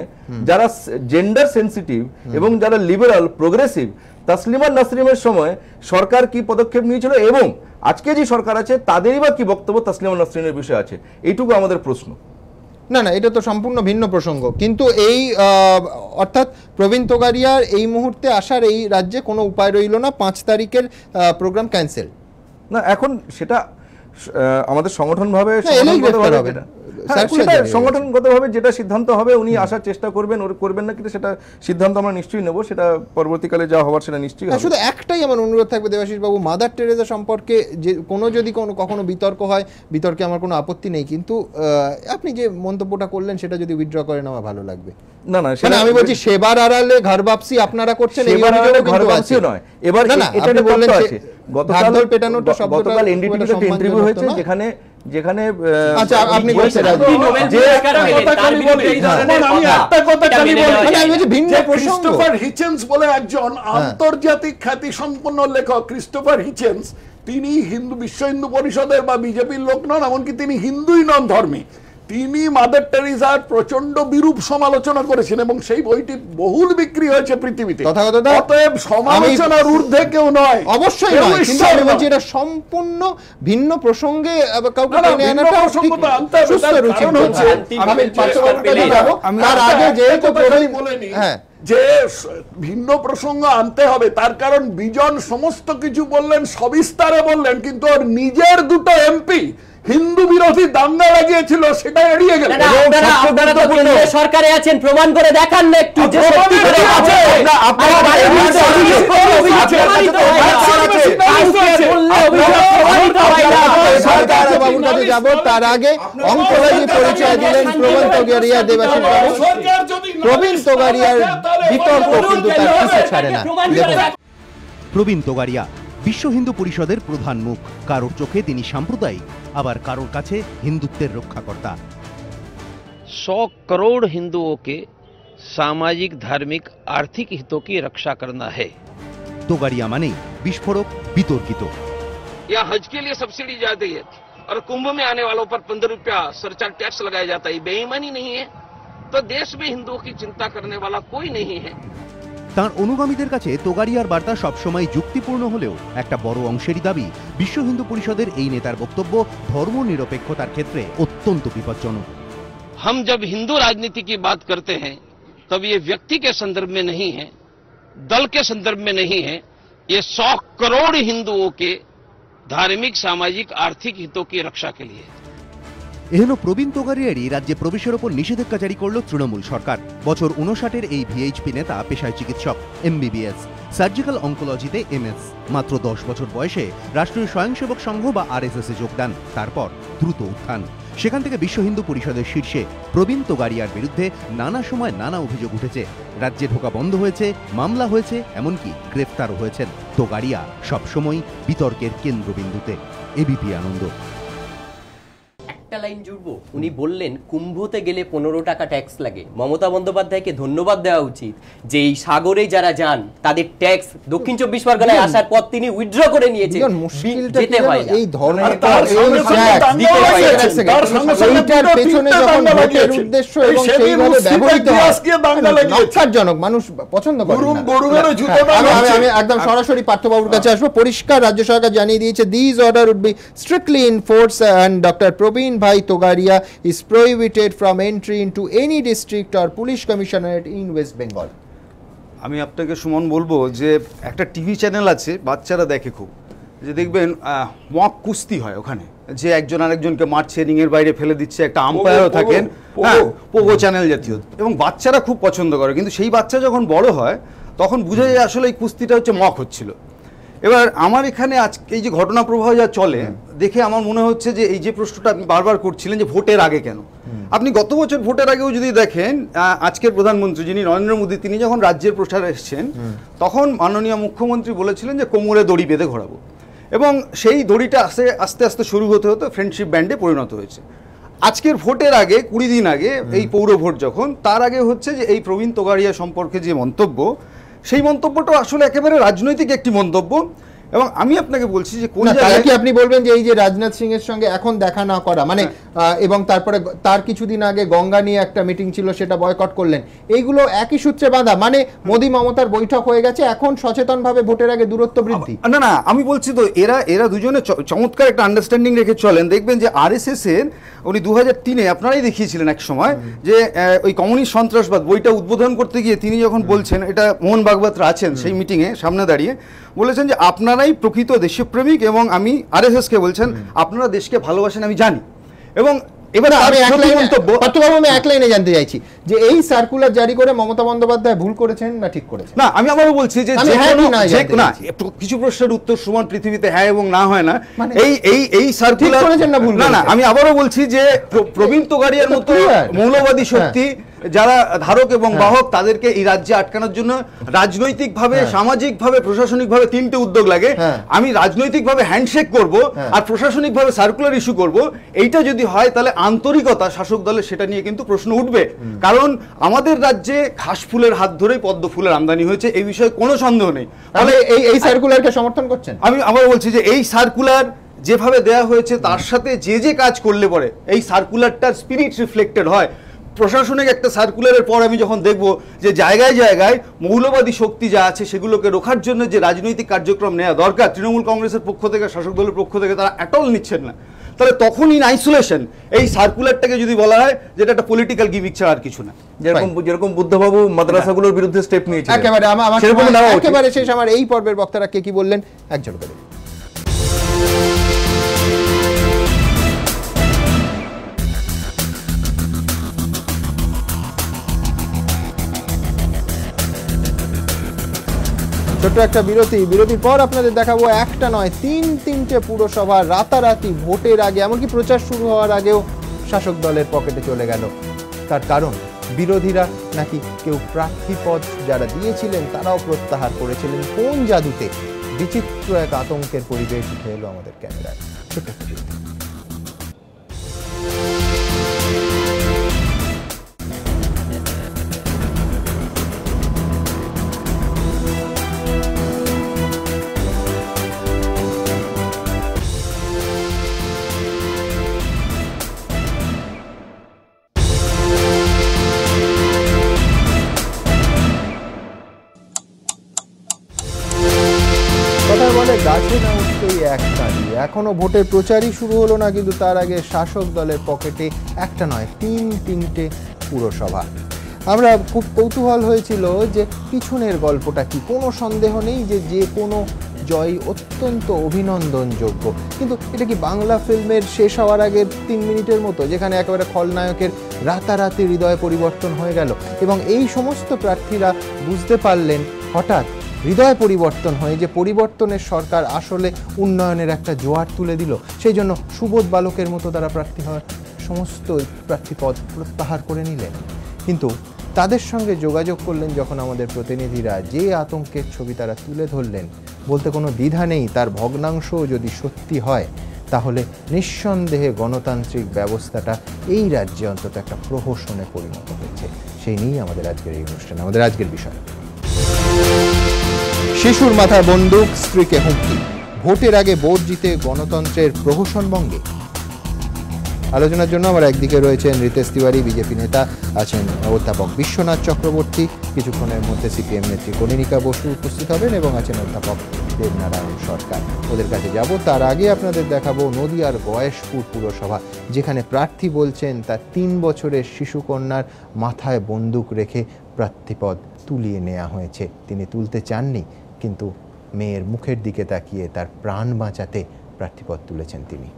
যারা জেন্ডার সেন্সিটিভ এবং যারা লিবারাল প্রোগ্রেসিভ, তাসলিমা নাসরিনের সময় সরকার কি পদক্ষেপ নিয়েছিল এবং আজকে যে সরকার আছে তাদেরই বা কি বক্তব্য তাসলিমা নাসরিনের বিষয়ে আছে, এইটুকু আমাদের প্রশ্ন।
না না, এটা তো সম্পূর্ণ ভিন্ন প্রসঙ্গ। কিন্তু এই অর্থাৎ প্রবীণ তোগাড়িয়ার এই মুহূর্তে আসার এই রাজ্যে কোনো উপায় রইল না, 5 তারিখের প্রোগ্রাম ক্যান্সেল।
না, এখন সেটা আমাদের সংগঠনভাবে সংগঠনগতভাবে যেটা সিদ্ধান্ত হবে উনি আসার চেষ্টা করবেন, ওর করবেন না, কিন্তু সেটা সিদ্ধান্ত আমরা নিশ্চয়ই নেব, সেটা পরবর্তীকালে যা হওয়ার সেটা নিশ্চয়ই হবে।
শুধু একটাই আমার অনুরোধ থাকবে দেবাশিস বাবু, মাদার টেরেসা সম্পর্কে যে যদি কখনো বিতর্ক হয়, বিতর্কে আমার কোনো আপত্তি নেই, কিন্তু আপনি যে মন্তব্যটা করলেন সেটা যদি উইথড্র করেন আমার ভালো লাগবে।
না না,
মানে আমি বলছি সেবার আড়ালে ঘরবাপসি আপনারা করছেন, এই
ঘরবাপসি নয়। এবার এটা বললেন গতকাল পেটানোটা গতকাল এনডিটিভিতে একটা ইন্টারভিউ হয়েছে, যেখানে
আচ্ছা আপনি বলছেন
ক্রিস্টোফার হিচেন্স বলে একজন আন্তর্জাতিক খ্যাতি সম্পন্ন লেখক, ক্রিস্টোফার হিচেন্স, তিনি বিশ্ব হিন্দু পরিষদের বা বিজেপির লোক নন, এমনকি তিনি হিন্দুই নন ধর্মী। তিনি মাদার টেরেসার প্রচন্ড বিরূপ সমালোচনা করেছেন এবং সেই বইটি বহুল বিক্রি হয়েছে পৃথিবীতে। অতএব সমালোচনার ঊর্ধ্বে কেউ নয়,
অবশ্যই নয়, কিন্তু আমি বলছি এটা সম্পূর্ণ ভিন্ন প্রসঙ্গে কাউকে টেনে আনাটা ঠিক সুস্থ রুচি হচ্ছে। তার আগে যেহেতু
বলেনি যে ভিন্ন প্রসঙ্গ আনতে হবে, তার কারণ বিজন সমস্ত কিছু বললেন, সবিস্তারে বললেন, কিন্তু ওর নিজের দুটো এমপি হিন্দু বিরোধী দাঙ্গা লাগিয়েছিল, সেটা এড়িয়ে গেল।
আপনারা তো কেন্দ্রীয় সরকারে আছেন, প্রমাণ করে দেখান না একটু যে সত্যি করে আছে।
যাব তার আগে অঙ্কোলজি পরিচয় দিলেন প্রবীণ তোগাড়িয়া। দেবাশিস বাবু, প্রবীণ তোগাড়িয়ার বিতর্ক কিন্তু তার পিছু ছাড়ে না।
প্রবীণ তোগাড়িয়া বিশ্ব হিন্দু পরিষদের প্রধান মুখ। কারোর চোখে তিনি সাম্প্রদায়িক, আবার কারোর কাছে হিন্দুত্বের রক্ষাকর্তা।
100 करोड़ हिंदुओं के सामाजिक, धार्मिक, आर्थिक हितों की रक्षा करना है।
তোগাড়িয়া মানেই বিস্ফোরক, বিতর্কিত।
यहाँ हज के लिए सब्सिडी जाती है और कुंभ में आने वालों पर 15 रुपया सरचार्ज टैक्स लगाया जाता है, बेईमानी नहीं है? तो देश में हिंदुओं की चिंता करने वाला कोई नहीं है।
তাঁর অনুগামীদের কাছে তোগাড়িয়ার বার্তা সবসময় যুক্তিপূর্ণ হলেও একটা বড় অংশেরই দাবি বিশ্ব হিন্দু পরিষদের এই নেতার বক্তব্য ধর্মনিরপেক্ষতার ক্ষেত্রে অত্যন্ত বিপজ্জনক।
हम जब हिंदू राजनीति की बात करते हैं तब ये व्यक्ति के संदर्भ में नहीं है, दल के संदर्भ में नहीं है, ये 100 करोड़ हिंदुओं के धार्मिक, सामाजिक, आर्थिक हितों की रक्षा के लिए।
এহেন প্রবীণ তোগাড়িয়ারই রাজ্যে প্রবেশের ওপর নিষেধাজ্ঞা জারি করল তৃণমূল সরকার। বছর 59-এর এই ভিএইচপি নেতা পেশায় চিকিৎসক, MBBS, সার্জিক্যাল অঙ্কোলজিতে MS। মাত্র 10 বছর বয়সে রাষ্ট্রীয় স্বয়ংসেবক সংঘ বা RSS এ যোগদান, তারপর দ্রুত উত্থান। সেখান থেকে বিশ্ব হিন্দু পরিষদের শীর্ষে প্রবীণ তোগাড়িয়ার বিরুদ্ধে নানা সময় নানা অভিযোগ উঠেছে। রাজ্যে ঢোকা বন্ধ হয়েছে, মামলা হয়েছে, এমনকি গ্রেফতারও হয়েছেন। তোগাড়িয়া সবসময় বিতর্কের কেন্দ্রবিন্দুতে। ABP আনন্দ।
একটা লাইন জুড়বো, উনি বললেন কুম্ভতে গেলে 15 টাকা ট্যাক্স লাগে। মমতা বন্দ্যোপাধ্যায়কে ধন্যবাদ দেওয়া উচিত যে এই সাগরে যারা যান তাদের ট্যাক্স দক্ষিণ 24 পরগনায় আসার পর তিনি উইথড্র করে নিয়েছেন। যেতে হয় না,
এই ধরনের এইটার পেছনে যখন ভোটের উদ্দেশ্য এবং সেইভাবে ব্যবহৃত হয়, লজ্জাজনক, মানুষ পছন্দ করে না। আমি একদম সরাসরি পার্থবাবুর কাছে আসবো। পরিষ্কার রাজ্য সরকার জানিয়ে দিয়েছে this order would be strictly enforce and Dr. Probeen Bhai Togaria is prohibited from entry into any district or police commissionerate in West Bengal.
আমি আপনাকে সুমন বলবো যে একটা টিভি চ্যানেল আছে, বাচ্চারা দেখে খুব, যে দেখবেন মক কুস্তি হয় ওখানে, যে একজন আরেকজনকে মারছে, রিংয়ের বাইরে ফেলে দিচ্ছে, একটা আম্পায়ারও থাকেন, পোগো চ্যানেল জাতীয়, এবং বাচ্চারা খুব পছন্দ করে। কিন্তু সেই বাচ্চা যখন বড় হয় তখন বুঝে যায় আসলে এই কুস্তিটা হচ্ছে মক হচ্ছিল। এবার আমার এখানে আজকে এই যে ঘটনা প্রবাহ যা চলে দেখে আমার মনে হচ্ছে যে এই যে প্রশ্নটা আপনি বারবার করছিলেন যে ভোটের আগে কেন, আপনি গত বছর ভোটের আগেও যদি দেখেন, আজকের প্রধানমন্ত্রী যিনি নরেন্দ্র মোদী, তিনি যখন রাজ্যের প্রচারে এসেছেন তখন মাননীয় মুখ্যমন্ত্রী বলেছিলেন যে কোমরে দড়ি বেঁধে ঘোরাবো, এবং সেই দড়িটা আস্তে আস্তে শুরু হতে হতে ফ্রেন্ডশিপ ব্যান্ডে পরিণত হয়েছে। আজকের ভোটের আগে 20 দিন আগে এই পৌর ভোট যখন, তার আগে হচ্ছে যে এই প্রবীণ তোগাড়িয়া সম্পর্কে যে মন্তব্য, সেই মন্তব্যটা আসলে একেবারে রাজনৈতিক একটি মন্তব্য। এবং আমি আপনাকে বলছি যে কোন জায়গায় কি
আপনি বলবেন যে এই যে রাজনাথ সিং এর সঙ্গে এখন দেখা না করা মানে, এবং তারপরে তার কিছুদিন আগে গঙ্গা নিয়ে একটা মিটিং ছিল সেটা বয়কট করলেন, এইগুলো একই সূত্রে বাঁধা, মানে মোদি মমতার বৈঠক হয়ে গেছে, এখন সচেতনভাবে ভোটের আগে দূরত্ব বৃদ্ধি?
না না, আমি বলছি তো এরা দুজনে চমৎকার একটা আন্ডারস্ট্যান্ডিং রেখে চলেন। দেখবেন যে RSS এর উনি 2003-এ আপনারাই দেখিয়েছিলেন এক সময় যে ওই কমিউনিস্ট সন্ত্রাসবাদ বইটা উদ্বোধন করতে গিয়ে তিনি যখন বলছেন, এটা মোহন ভাগবতরা আছেন সেই মিটিংয়ে সামনে দাঁড়িয়ে বলেছেন যে আপনারাই প্রকৃত দেশপ্রেমিক, এবং আমি RSS-কে বলছেন আপনারা দেশকে ভালোবাসেন আমি জানি। এবং এবার
আমি এক লাইনে জানতে চাইছি যে এই সার্কুলার জারি করে মমতা বন্দ্যোপাধ্যায় ভুল করেছেন না ঠিক করেছেন?
না, আমি আবারও বলছি যে না, কিছু প্রশ্নের উত্তর সমান পৃথিবীতে হ্যাঁ এবং না হয় না। এই সার্কুলার না না, আমি আবারও বলছি যে প্রবীণ তোগাড়িয়ার মতো মৌলবাদী শক্তি যারা ধারক এবং বাহক, তাদেরকে এই রাজ্যে আটকানোর জন্য রাজনৈতিকভাবে, সামাজিকভাবে, প্রশাসনিকভাবে 3টে উদ্যোগ লাগে। আমি রাজনৈতিকভাবে হ্যান্ডশেক করব আর প্রশাসনিকভাবে সার্কুলার ইস্যু করব, এইটা যদি হয় তাহলে আন্তরিকতা শাসক দলের সেটা নিয়ে কিন্তু প্রশ্ন উঠবে। কারণ আমাদের রাজ্যে ঘাস ফুলের হাত ধরেই পদ্ম ফুলের আমদানি হয়েছে, এই বিষয়ে কোনো সন্দেহ নেই।
তাহলে এই সার্কুলারকে সমর্থন করছেন?
আমি আবার বলছি যে এই সার্কুলার যেভাবে দেয়া হয়েছে তার সাথে যে কাজ করলে পরে এই সার্কুলারটার স্পিরিট রিফ্লেক্টেড হয়। প্রশাসনিক একটা সার্কুলারের পর আমি যখন দেখব যে জায়গায় জায়গায় মৌলবাদী শক্তি যা আছে সেগুলোকে রোখার জন্য যে রাজনৈতিক কার্যক্রম নেওয়া দরকার, তৃণমূল কংগ্রেসের পক্ষ থেকে, শাসক দলের পক্ষ থেকে তারা অ্যাটল নিচ্ছেন না, তাহলে তখন ইন আইসোলেশন এই সার্কুলারটাকে যদি বলা হয় যেটা একটা পলিটিক্যাল গিমিক ছাড়া আর কিছু না।
যেরকম বুদ্ধবাবু মাদ্রাসাগুলোর বিরুদ্ধে স্টেপ নিয়েছে,
একেবারে শেষ আমার এই পর্বের বক্তারা কে কি বললেন একজন করে। ছোট্ট একটা বিরতির পর আপনাদের দেখাবো একটা নয় 3-3টে পুরসভা রাতারাতি ভোটের আগে, এমনকি প্রচার শুরু হওয়ার আগেও শাসক দলের পকেটে চলে গেল। তার কারণ বিরোধীরা নাকি কেউ প্রার্থী পদ যারা দিয়েছিলেন তারাও প্রত্যাহার করেছিলেন। কোন জাদুতে বিচিত্র এক আতঙ্কের পরিবেশ উঠে এলো আমাদের ক্যামেরায়। ছোট্ট একটা বিরতি। গাছে না উঠতেই এক কাঁড়ি। এখনো ভোটের প্রচারই শুরু হলো না, কিন্তু তার আগে শাসক দলের পকেটে একটা নয় তিনটে পুরসভা। আমরা খুব কৌতূহল হয়েছিল যে পিছনের গল্পটা কি। কোনো সন্দেহ নেই যে কোনো জয় অত্যন্ত অভিনন্দনযোগ্য, কিন্তু এটা কি বাংলা ফিল্মের শেষ হওয়ার আগের 3 মিনিটের মতো, যেখানে একেবারে খলনায়কের রাতারাতি হৃদয় পরিবর্তন হয়ে গেল এবং এই সমস্ত প্রার্থীরা বুঝতে পারলেন হঠাৎ হৃদয় পরিবর্তন হয়ে যে পরিবর্তনের সরকার আসলে উন্নয়নের একটা জোয়ার তুলে দিল। সেই জন্য সুবোধ বালকের মতো তারা প্রার্থী হওয়ার সমস্ত প্রার্থীপদ প্রত্যাহার করে নিলেন। কিন্তু তাদের সঙ্গে যোগাযোগ করলেন যখন আমাদের প্রতিনিধিরা, যে আতঙ্কের ছবি তারা তুলে ধরলেন, বলতে কোনো দ্বিধা নেই তার ভগ্নাংশও যদি সত্যি হয় তাহলে নিঃসন্দেহে গণতান্ত্রিক ব্যবস্থাটা এই রাজ্যে অন্তত একটা প্রহসনে পরিণত হয়েছে। সেই নিয়েই আমাদের আজকের এই অনুষ্ঠান, আমাদের আজকের বিষয়। শিশুর মাথায় বন্দুক, স্ত্রীকে হুমকি, ভোটের আগে ভোট জিতে গণতন্ত্রের প্রহসন বঙ্গে। আলোচনার জন্য আমার একদিকে রয়েছেন রিতেশ তিওয়ারি, বিজেপি নেতা, আছেন অধ্যাপক বিশ্বনাথ চক্রবর্তী, কিছুক্ষণের মধ্যে সিপিএম নেত্রী কনিনিকা বসু উপস্থিত হবেন, এবং আছেন অধ্যাপক দেবনারায়ণ সরকার। ওদের কাছে যাব, তার আগে আপনাদের দেখাবো নদিয়ার গয়েশপুর পুরসভা, যেখানে প্রার্থী বলছেন তার 3 বছরের শিশুকন্যার মাথায় বন্দুক রেখে প্রার্থীপদ তুলিয়ে নেওয়া হয়েছে। তিনি তুলতে চাননি, কিন্তু মেয়ের মুখের দিকে তাকিয়ে তার প্রাণ বাঁচাতে প্রার্থীপদ তুলেছেন তিনি।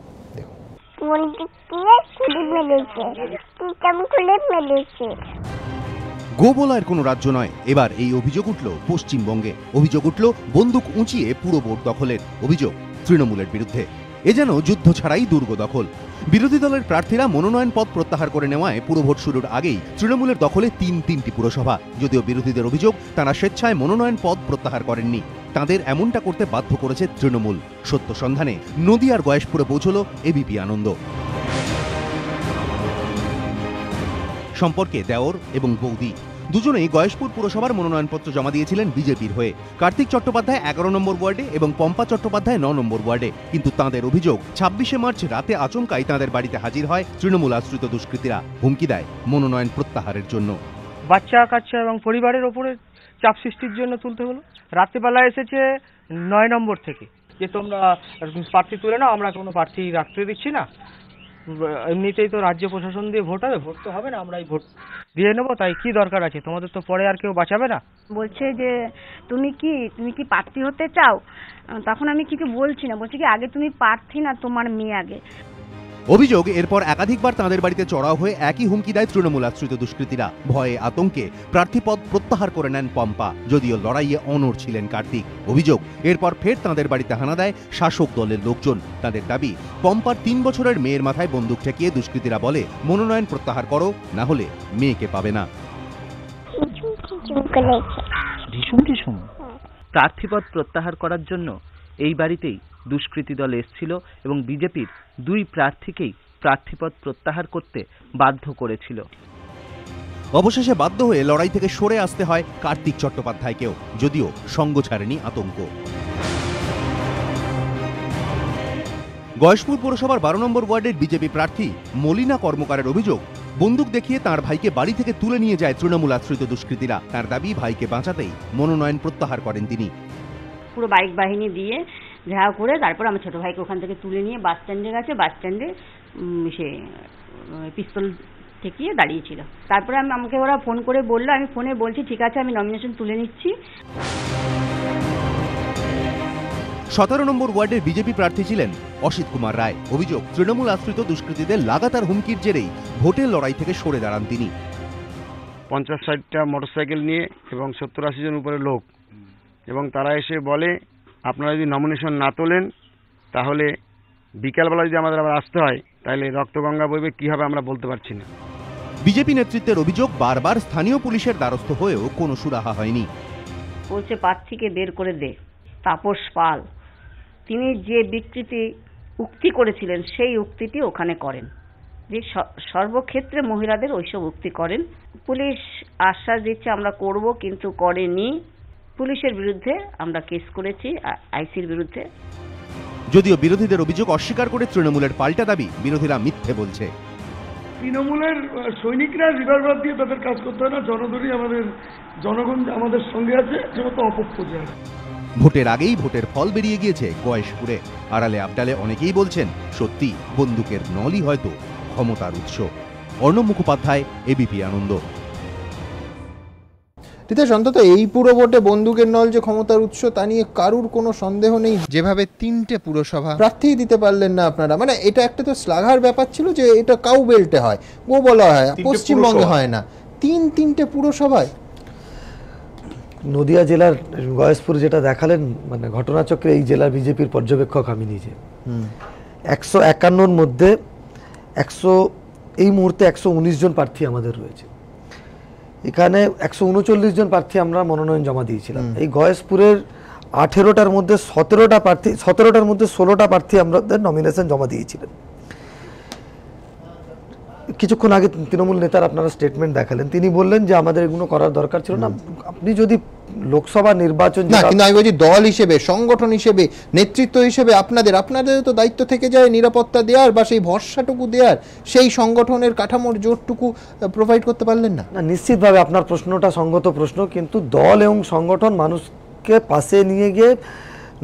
গোবলার কোনো রাজ্য নয়, এবার এই অভিযোগ উঠল পশ্চিমবঙ্গে। অভিযোগ উঠল বন্দুক উঁচিয়ে পুরো ভোট দখলের অভিযোগ তৃণমূলের বিরুদ্ধে। এ যেন যুদ্ধ ছাড়াই দুর্গ দখল। বিরোধী দলের প্রার্থীরা মনোনয়ন পদ প্রত্যাহার করে নেওয়ায় পুরো ভোট শুরুর আগেই তৃণমূলের দখলে তিনটি পুরসভা। যদিও বিরোধীদের অভিযোগ তারা স্বেচ্ছায় মনোনয়ন পদ প্রত্যাহার করেননি, তাদের এমনটা করতে বাধ্য করেছে তৃণমূল। সত্য সন্ধানে নদিয়ার গয়েশপুরে পৌঁছল এবিপি আনন্দ। সম্পর্কে দেওর এবং বৌদি দুজনেই গয়েশপুর পুরসভার মনোনয়নপত্র জমা দিয়েছিলেন বিজেপির হয়ে। কার্তিক চট্টোপাধ্যায় 11 নম্বর ওয়ার্ডে এবং পম্পা চট্টোপাধ্যায় 9 নম্বর ওয়ার্ডে। কিন্তু তাঁদের অভিযোগ 26শে মার্চ রাতে আচমকাই তাঁদের বাড়িতে হাজির হয় তৃণমূল আশ্রিত দুষ্কৃতীরা, হুমকি দেয় মনোনয়ন প্রত্যাহারের জন্য।
বাচ্চা কাচ্চা এবং পরিবারের ওপরে চাপ সৃষ্টির জন্য তুলতে হলো। রাত্রিবেলা এসেছে 9 নম্বর থেকে যে তোমরা প্রার্থী তুলে নাও, আমরা কোনো প্রার্থী রাখতে দিচ্ছি না, এমনিতেই তো রাজ্য প্রশাসন দিয়ে ভোট হবে, ভোট তো হবে না, আমরা এই ভোট দিয়ে নেবো, তাই কি দরকার আছে, তোমাদের তো পরে আর কেউ বাঁচাবে না।
বলছে যে তুমি কি প্রার্থী হতে চাও? তখন আমি কিছু বলছি না, বলছি কি আগে তুমি প্রার্থী না, তোমার মেয়ে আগে।
অভিযোগ এরপর একাধিকবার তাঁদের বাড়িতে চড়াও হয়ে একই হুমকি দেয় তৃণমূল আশ্রিত দুষ্কৃতীরা। ভয়ে আতঙ্কে প্রার্থীপদ প্রত্যাহার করে নেন পম্পা, যদিও লড়াইয়ে অনড় ছিলেন কার্তিক। অভিযোগ এরপর ফের তাঁদের বাড়িতে হানা দেয় শাসক দলের লোকজন। তাদের দাবি পম্পার 3 বছরের মেয়ের মাথায় বন্দুক ঠেকিয়ে দুষ্কৃতীরা বলে মনোনয়ন প্রত্যাহার করো, না হলে মেয়েকে পাবে না।
প্রার্থীপদ প্রত্যাহার করার জন্য এই বাড়িতেই দুষ্কৃতী দল এসেছিল এবং বিজেপির 2 প্রার্থীকেই প্রার্থীপদ প্রত্যাহার করতে বাধ্য করেছিল।
অবশেষে বাধ্য হয়ে লড়াই থেকে সরে আসতে হয় কার্তিক চট্টোপাধ্যায়কেও, যদিও সঙ্গ ছাড়েনি আতঙ্ক। গয়েশপুর পৌরসভার 12 নম্বর ওয়ার্ডের বিজেপি প্রার্থী মলিনা কর্মকারের অভিযোগ, বন্দুক দেখিয়ে তাঁর ভাইকে বাড়ি থেকে তুলে নিয়ে যায় তৃণমূল আশ্রিত দুষ্কৃতীরা। তার দাবি ভাইকে বাঁচাতেই মনোনয়ন প্রত্যাহার করেন তিনি।
পুরো বাইক বাহিনী দিয়ে ঘেরাও করে তারপর আমার ছোট ভাইকে ওখান থেকে তুলে নিয়ে বাস স্ট্যান্ডে গেছে, বাস স্ট্যান্ডে সে পিস্তল ঠেকিয়ে দাঁড়িয়েছিল। তারপরে আমাকে ওরা ফোন করে বললো, আমি ফোনে বলছি ঠিক আছে আমি নমিনেশন তুলে নিচ্ছি।
17 নম্বর ওয়ার্ডের বিজেপি প্রার্থী ছিলেন অসিত কুমার রায়। অভিযোগ তৃণমূল আশ্রিত দুষ্কৃতীদের লাগাতার হুমকির জেরেই ভোটের লড়াই থেকে সরে দাঁড়ান তিনি।
50-60টা মোটরসাইকেল নিয়ে এবং 70-80 জন উপরে লোক, এবং তারা এসে বলে আপনারা যদি নমিনেশন না তোলেন তাহলে বিকালবেলা যদি আমাদের আবার আসতে হয় তাহলে রক্তগঙ্গা বইবে, কি হবে আমরা বলতে পারছি না।
বিজেপি নেতৃত্বের অভিযোগ বারবার স্থানীয় পুলিশের দ্বারস্থ হয়েও কোনো সুরাহা হয়নি।
বলছে প্রার্থীকে বের করে দে, তাপস পাল, তিনি যে উক্তি করেছিলেন সেই উক্তিটি ওখানে করেন, যে সর্বক্ষেত্রে মহিলাদের ওইসব উক্তি করেন। পুলিশ আশ্বাস দিচ্ছে আমরা করব, কিন্তু করেনি। পুলিশের বিরুদ্ধে আমরা কেস করেছি, আইসির বিরুদ্ধে।
যদিও বিরোধীদের অভিযোগ অস্বীকার করে তৃণমূলের পাল্টা দাবি বিরোধীরা মিথ্যে বলছে।
তৃণমূলের সৈনিকরা রিভলভার দিয়ে তাদের কাজ করতে হয় না, জনগণই আমাদের জনগণ আমাদের সঙ্গে আছে, সেটা তো অপপ্রচার।
ভোটের আগেই ভোটের ফল বেরিয়ে গিয়েছে গয়েশপুরে। আড়ালে আবডালে অনেকেই বলছেন সত্যি বন্দুকের নলই হয়তো ক্ষমতার উৎস। অর্ণব মুখোপাধ্যায়, এবিপি আনন্দ।
রিতেশ, অন্তত এই পুরো ভোটে বন্দুকের নল যে ক্ষমতার উৎস তা নিয়ে কারুর কোনো সন্দেহ নেই। যেভাবে 3টে পুরসভা প্রার্থী দিতে পারলেন না আপনারা, মানে এটা একটা তো শ্লাঘার ব্যাপার ছিল যে এটা কাউ বেল্টে হয়, ও বলা হয়, পশ্চিমবঙ্গে হয় না। 3টে পুরসভায়
নদিয়া জেলার গয়েশপুর যেটা দেখালেন, মানে ঘটনাচক্রে এই জেলার বিজেপির পর্যবেক্ষক আমি নিজে। 151 মধ্যে এই মুহূর্তে 119 জন প্রার্থী আমাদের রয়েছে। এখানে 139 জন প্রার্থী আমরা মনোনয়ন জমা দিয়েছিলাম। এই গয়েশপুরের 18টার মধ্যে 17টার মধ্যে 16টা প্রার্থী আমাদের নমিনেশন জমা দিয়েছিলেন। কিছুক্ষণ আগে তৃণমূল নেতার আপনারা স্টেটমেন্ট দেখালেন, তিনি বললেন যে আমাদের এগুলো করার দরকার ছিল না। আপনি যদি লোকসভা নির্বাচন,
কিন্তু আমি বলছি দল হিসেবে, সংগঠন হিসেবে, নেতৃত্ব হিসেবে আপনাদের তো দায়িত্ব থেকে যায় নিরাপত্তা দেওয়ার বা সেই ভরসাটুকু দেওয়ার, সেই সংগঠনের কাঠামোর জোরটুকু প্রোভাইড করতে পারলেন না।
নিশ্চিতভাবে আপনার প্রশ্নটা সঙ্গত প্রশ্ন, কিন্তু দল এবং সংগঠন মানুষকে পাশে নিয়ে গিয়ে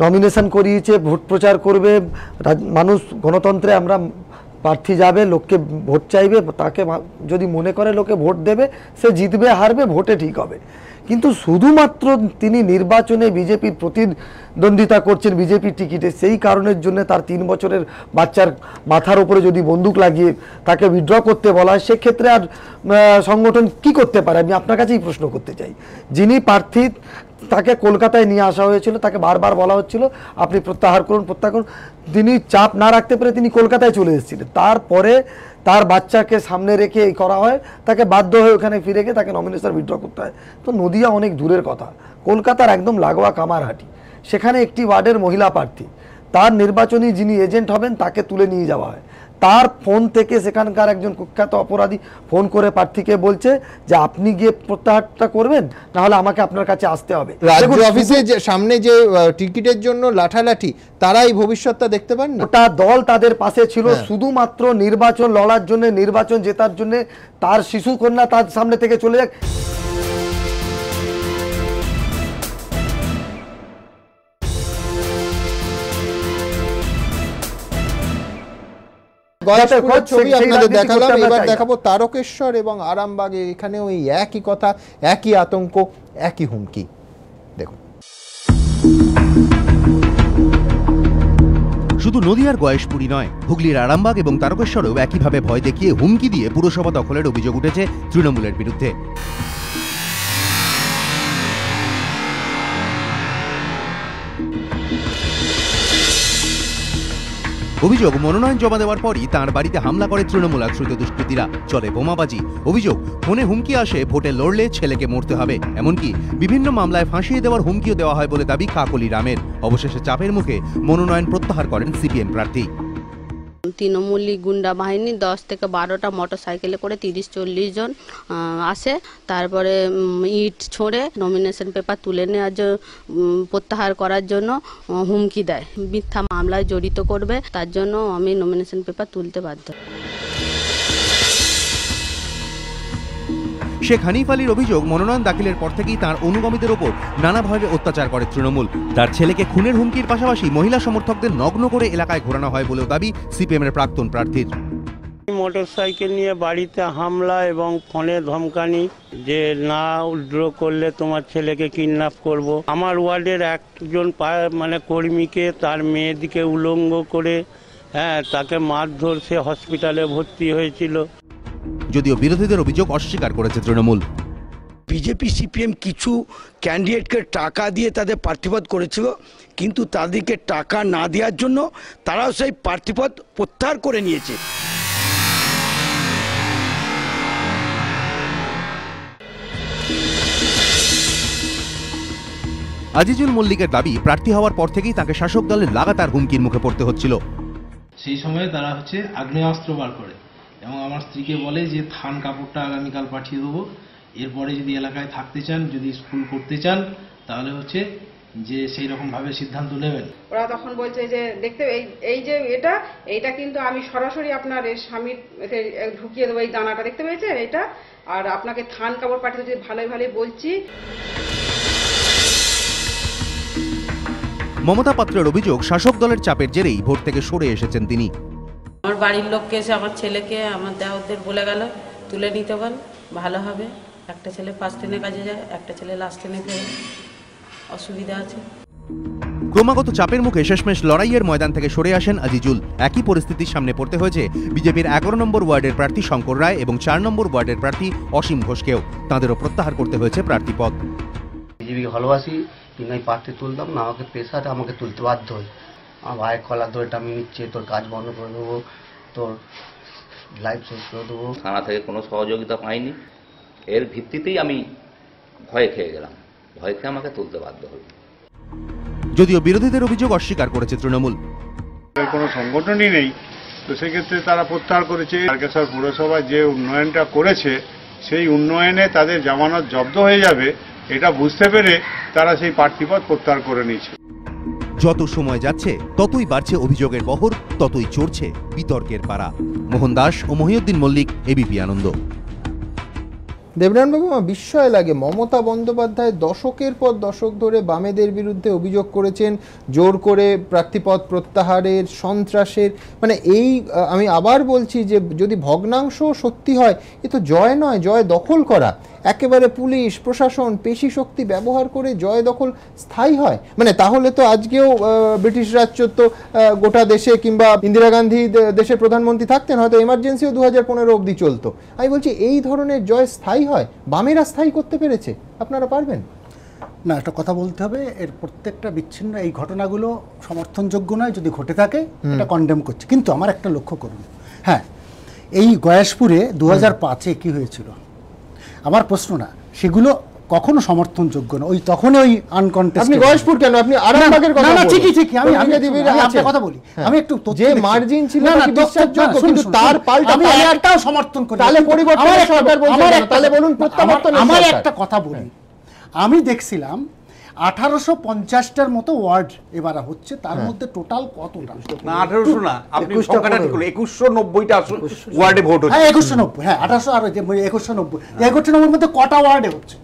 নমিনেশন করিয়েছে, ভোট প্রচার করবে। মানুষ গণতন্ত্রে আমরা প্রার্থী যাবে, লোককে ভোট চাইবে, তাকে যদি মনে করে লোকে ভোট দেবে, সে জিতবে হারবে ভোটে ঠিক হবে। কিন্তু শুধুমাত্র তিনি নির্বাচনে বিজেপির প্রতিদ্বন্দ্বিতা করছেন বিজেপির টিকিটে, সেই কারণের জন্য তার 3 বছরের বাচ্চার মাথার উপরে যদি বন্দুক লাগিয়ে তাকে উইথড্র করতে বলা হয়, সেক্ষেত্রে আর সংগঠন কি করতে পারে? আমি আপনার কাছেই প্রশ্ন করতে চাই। যিনি প্রার্থী, তাকে কলকাতায় নিয়ে আসা হয়েছিল, তাকে বারবার বলা হচ্ছিল আপনি প্রত্যাহার করুন। তিনি চাপ না রাখতে পেরে তিনি কলকাতায় চলে এসেছিলেন। তারপরে তার বাচ্চাকে সামনে রেখে এই করা হয়, তাকে বাধ্য হয়ে ওখানে ফিরে গিয়ে তাকে নমিনেশন উইথড্র করতে হয়। তো নদিয়া অনেক দূরের কথা, কলকাতার একদম লাগোয়া কামারহাটি, সেখানে একটি ওয়ার্ডের মহিলা প্রার্থী, তার নির্বাচনী যিনি এজেন্ট হবেন তাকে তুলে নিয়ে যাওয়া হয়। তার ফোন থেকে সেখানকার একজন কুখ্যাত অপরাধী ফোন করে প্রার্থীকে বলছে যে আপনি গিয়ে প্রত্যাহারটা করবেন, না হলে আমাকে আপনার কাছে আসতে হবে।
রাজ্য অফিসে সামনে যে টিকিটের জন্য লাঠালাঠি, তারাই ভবিষ্যৎটা দেখতে পান না।
ওটা দল তাদের পাশে ছিল শুধুমাত্র নির্বাচন লড়ার জন্য, নির্বাচন জেতার জন্য। তার শিশু কন্যা তার সামনে থেকে চলে যাক।
ছবি আপনাদের দেখালাম, এবার দেখাবো তারকেশ্বর এবং আরামবাগে। এখানে ওই একই কথা, একই আতঙ্ক, একই হুমকি। দেখুন,
শুধু নদিয়ার গয়েশপুরই নয়, হুগলির আরামবাগ এবং তারকেশ্বরেও একইভাবে ভয় দেখিয়ে হুমকি দিয়ে পুরসভা দখলের অভিযোগ উঠেছে তৃণমূলের বিরুদ্ধে। অভিযোগ, মনোনয়ন জমা দেওয়ার পরই তাঁর বাড়িতে হামলা করে তৃণমূল আশ্রিত দুষ্কৃতীরা, চলে বোমাবাজি। অভিযোগ, ফোনে হুমকি আসে ভোটে লড়লে ছেলেকে মরতে হবে, এমনকি বিভিন্ন মামলায় ফাঁসিয়ে দেওয়ার হুমকিও দেওয়া হয় বলে দাবি কাকলি রামের। অবশেষে চাপের মুখে মনোনয়ন প্রত্যাহার করেন সিপিএম প্রার্থী।
তৃণমূলী গুন্ডা বাহিনী 10 থেকে 12টা মোটরসাইকেলে করে 30-40 জন আসে, তারপরে ইট ছোঁড়ে নমিনেশন পেপার তুলে নেওয়ার জন্য, প্রত্যাহার করার জন্য হুমকি দেয়, মিথ্যা মামলায় জড়িত করবে, তার জন্য আমি নমিনেশন পেপার তুলতে বাধ্য।
শেখ হানিফ আলীর অভিযোগ, মনোনয়ন দাখিলের পর থেকেই তাঁর অনুগামীদের ওপর নানাভাবে অত্যাচার করে তৃণমূল। তার ছেলেকে খুনের হুমকির পাশাপাশি মহিলা সমর্থকদের নগ্ন করে এলাকায় ঘোরানো হয় বলেও দাবি সিপিএমের প্রাক্তন প্রার্থীর।
মোটরসাইকেল নিয়ে বাড়িতে হামলা এবং ফোনে ধমকানি যে না উইথড্র করলে তোমার ছেলেকে কিডন্যাপ করব। আমার ওয়ার্ডের একজন কর্মীকে তার মেয়েদিকে উলঙ্গ করে তাকে মারধর, সে হসপিটালে ভর্তি হয়েছিল।
যদিও বিরোধীদের অভিযোগ অস্বীকার করেছে তৃণমূল।
বিজেপি সিপিএম কিছু ক্যান্ডিডেটকে টাকা দিয়ে তাদের প্রার্থীপদ করেছিল, কিন্তু তাদেরকে টাকা না দেওয়ার জন্য তারাও সেই প্রার্থীপদ প্রত্যাহার করে নিয়েছে।
আজিজুল মল্লিকের দাবি, প্রার্থী হওয়ার পর থেকেই তাকে শাসক দলের লাগাতার হুমকির মুখে পড়তে হচ্ছিল।
সেই সময় তারা আগ্নেয়াস্ত্র বার করে এবং আমার স্ত্রীকে বলে যে থান কাপড়টা আগামীকাল পাঠিয়ে দেবো, এরপরে যদি এলাকায় থাকতে চান, যদি স্কুল করতে চান, তাহলে যে সেই রকম ভাবে সিদ্ধান্ত নেবেন।
ওরা তখন বলছে যে দেখতে এই যে এইটা কিন্তু আমি সরাসরি আপনার স্বামীর ঢুকিয়ে দেবো, এই দানাটা দেখতে পেয়েছেন এটা, আর আপনাকে থান কাপড় পাঠিয়ে যদি ভালোই ভালোই বলছি।
মমতা পাত্রের অভিযোগ, শাসক দলের চাপের জেরেই ভোট থেকে সরে এসেছেন তিনি।
আমার বাড়ির লোককে এসে আমার ছেলেকে আমার দেওরদের বলে গেল তুলে নিতে বল, ভালো হবে। একটা ছেলে ফার্স্ট ট্রেনে কাজে যায়, একটা ছেলে লাস্ট ট্রেনে ফেরে, অসুবিধা আছে।
ক্রমাগত চাপের মুখে শেষমেশ লড়াইয়ের ময়দান থেকে সরে আসেন আজিজুল। একই পরিস্থিতির সামনে পড়তে হয়েছে বিজেপির 11 নম্বর ওয়ার্ডের প্রার্থী শঙ্কর রায় এবং 4 নম্বর ওয়ার্ডের প্রার্থী অসীম ঘোষকেও। তাঁদেরও প্রত্যাহার করতে হয়েছে প্রার্থী পদ।
বিজেপিকে ভালোবাসি কিন্তু আমি প্রার্থী তুলতাম না, আমাকে প্রেশারে আমাকে তুলতে বাধ্য হয়। আমার ভাইয়ের কলার ধরে টামি নিচ্ছে, তোর কাজ বন্ধ করে দেবো, তোর লাইফ শেষ করে দেবো।
থানা থেকে কোনো সহযোগিতা পাইনি, এর ভিত্তিতেই আমি ভয় খেয়ে গেলাম, ভয় খেয়ে আমাকে তুলতে বাধ্য হলো।
যদিও বিরোধীদের অভিযোগ অস্বীকার করেছে তৃণমূল।
কোনো সংগঠনই নেই, তো সেক্ষেত্রে তারা প্রত্যাহার করেছে। তারকেশ্বর পুরসভা যে উন্নয়নটা করেছে সেই উন্নয়নে তাদের জামানত জব্দ হয়ে যাবে, এটা বুঝতে পেরে তারা সেই প্রার্থীপদ প্রত্যাহার করে নিয়েছে।
যত সময় যাচ্ছে ততই বাড়ছে অভিযোগের বহর, ততই চড়ছে বিতর্কের পারা। মোহন দাস ও মহিউদ্দিন মল্লিক, এবিপি আনন্দ।
দেবরানবাবু, আমার বিস্ময় লাগে, মমতা বন্দ্যোপাধ্যায় দশকের পর দশক ধরে বামেদের বিরুদ্ধে অভিযোগ করেছেন জোর করে প্রার্থীপদ প্রত্যাহারের, সন্ত্রাসের। মানে এই আমি আবার বলছি যে যদি ভগ্নাংশ সত্যি হয়, এ তো জয় নয়, জয় দখল করা। একেবারে পুলিশ প্রশাসন পেশি শক্তি ব্যবহার করে জয় দখল স্থায়ী হয়। মানে তাহলে তো আজকেও ব্রিটিশ রাজ্য তো গোটা দেশে, কিংবা ইন্দিরা গান্ধী দেশের প্রধানমন্ত্রী থাকতেন, হয়তো এমার্জেন্সিও 2015 অবধি চলতো। আমি বলছি এই ধরনের জয় স্থায়ী হয়, বামেরা স্থায়ী করতে পেরেছে, আপনারা পারবেন
না? একটা কথা বলতে হবে, এর প্রত্যেকটা বিচ্ছিন্ন এই ঘটনাগুলো সমর্থনযোগ্য নয়। যদি ঘটে থাকে এটা কন্ডেম করছে, কিন্তু আমার একটা লক্ষ্য করুন, হ্যাঁ, এই গয়াসপুরে 2005-এ কি হয়েছিল, আমার প্রশ্ন না, সেগুলো কখনো সমর্থনযোগ্য না। ওই তখন ওই আনকনটেস্টেড।
আপনি গয়েশপুর কেন, আপনি আরামবাগের কথা বলুন।
ঠিকই আমি আপনার কথা বলি, আমি একটু
যে মার্জিন ছিল না বিশ্বাসযোগ্য, কিন্তু তার পাল্টা
আমি একটাও সমর্থন করি।
তাহলে পরিবর্তন সরকার বলছে, তাহলে বলুন প্রত্যাবর্তন।
আমার একটা কথা বলি, আমি দেখছিলাম 1850টার মতো ওয়ার্ড এবার হচ্ছে, তার মধ্যে টোটাল কতটা?
না 1800 না, আপনি সংখ্যাটা ঠিক করুন, 2190টা ওয়ার্ডে ভোট হচ্ছে।
হ্যাঁ 2190, হ্যাঁ 1800 আর 2190, 2190 মধ্যে কটা ওয়ার্ডে হচ্ছে,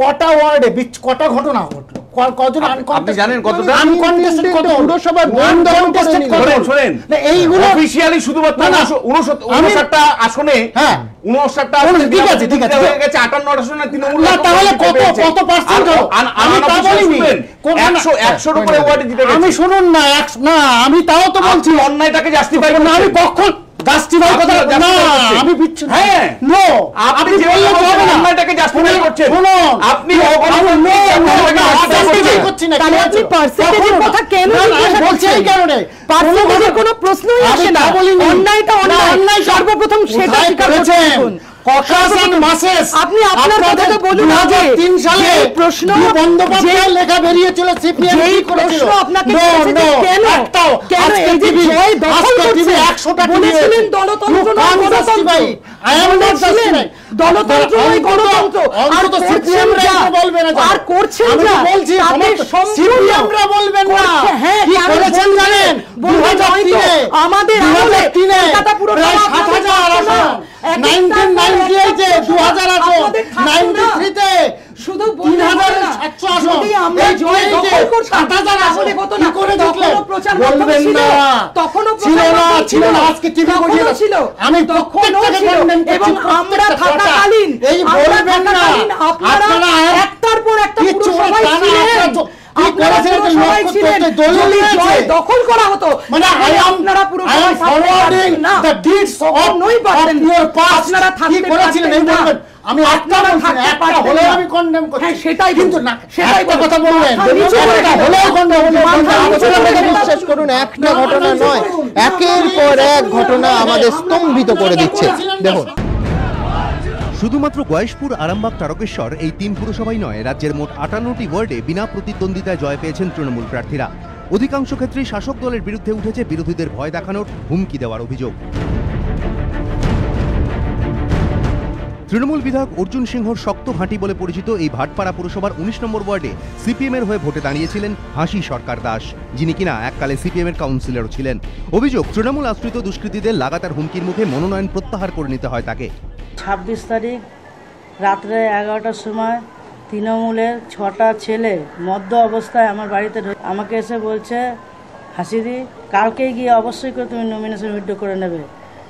কটা ওয়ার্ডে কটা ঘটনা ঘটলো, কজন
আপনি জানেন কতটা?
আনকনটেস্টেড কত পুরসভার আনকনটেস্টেড কত? শুনেন, এইগুলো অফিশিয়ালি শুধুমাত্র 59টা আসনে, হ্যাঁ 59টা আসনে, ঠিক আছে হয়ে গেছে 58 আসনে তৃণমূল। না তাহলে কত পার্সেন্ট? আমি তা বলিনি, 100 উপরে ওয়ার্ডে জিতে গেছে। আমি শুনুন না, না আমি তাও তো বলছি অন্যায়টাকে জাস্টিফাই করুন। আমি কখন জাস্টিফাই কথা না, আমি বিচ্ছিন্ন, হ্যাঁ নো, আপনি যে অন্যায়টাকে জাস্টিফাই করছেন, শুনুন আপনি জাস্টিফাই করছেন না, তাহলে আপনি পার্সেন্টেজের কথা কেন বলছেন? এই কারণে পার্সেন্টেজের কোনো প্রশ্নই আসে না। অন্যায়টা অন্যায়, সর্বপ্রথম সেটা স্বীকার করছেন। আপনি আপনার কথাটা বলুন। 2003 সালে প্রশ্ন বন্দ্যোপাধ্যায় লেখা বেরিয়েছিল, সিপিএম কি করেছিল আপনাকে কেন এই যে জয় দখল করছে 100টা বলেছিলেন দলতন্ত্র নয় গণতন্ত্র। আই এম নট জাস্টিফাই, দলতন্ত্র নয় গণতন্ত্র। আর তো সিপিএমরা বলবে না, আর করছেন না, আমি বলছি সিপিএমরা বলবেন না। হ্যাঁ কি করেছেন জানেন? 2003 আমাদের আমলে কলকাতা পুরসভা 7000 আসন, 1998-এ 2000 আসন, 93-তে শুধু 3700 আসন, যদি আমরা জয় দখল করতে 7000 আসন হতো না, করে দেখলে বলবেন না, তখনও ছিল না, আজকে টিভি বলিয়ে ছিল, আমি তখনও ছিল, এবং আমরা থাকাকালীন এই বলবেন না, আপনারা একটার পর একটা পুরসভায় ছিলেন, দখল করা হতো, মানে আপনারা পুরো আপনারা থাকতে পারতেন না। আমি আপনারা থাকতে পারতেন না, আমি কন্ডেম করছি, সেটাই কিন্তু না, সেটাই কথা বললেন, হলেও কন্ডেম।
বিশ্বাস করুন, একটা ঘটনা নয়, একের পর এক ঘটনা আমাদের স্তম্ভিত করে দিচ্ছে। দেখুন,
শুধুমাত্র গয়েশপুর, আরামবাগ, তারকেশ্বর এই 3 পুরসভাই নয়, রাজ্যের মোট 58টি ওয়ার্ডে বিনা প্রতিদ্বন্দ্বিতায় জয় পেয়েছেন তৃণমূল প্রার্থীরা। অধিকাংশ ক্ষেত্রেই শাসক দলের বিরুদ্ধে উঠেছে বিরোধীদের ভয় দেখানোর, হুমকি দেওয়ার অভিযোগ। তৃণমূল বিধায়ক অর্জুন সিংহর শক্ত ঘাঁটি বলে পরিচিত এই ভাটপাড়া পুরসভার 19 নম্বর ওয়ার্ডে সিপিএমের হয়ে ভোটে দাঁড়িয়েছিলেন হাসি সরকার দাস, যিনি কিনা এককালে সিপিএমের কাউন্সিলরও ছিলেন। অভিযোগ, তৃণমূল আশ্রিত দুষ্কৃতীদের লাগাতার হুমকির মুখে মনোনয়ন প্রত্যাহার করে নিতে হয় তাকে।
26 তারিখ রাত্রে 11টার সময় তৃণমূলের 6টা ছেলে মদ্য অবস্থায় আমার বাড়িতে আমাকে এসে বলছে, হাসিদি কালকেই গিয়ে অবশ্যই করে তুমি নমিনেশন উইথড্র করে নেবে,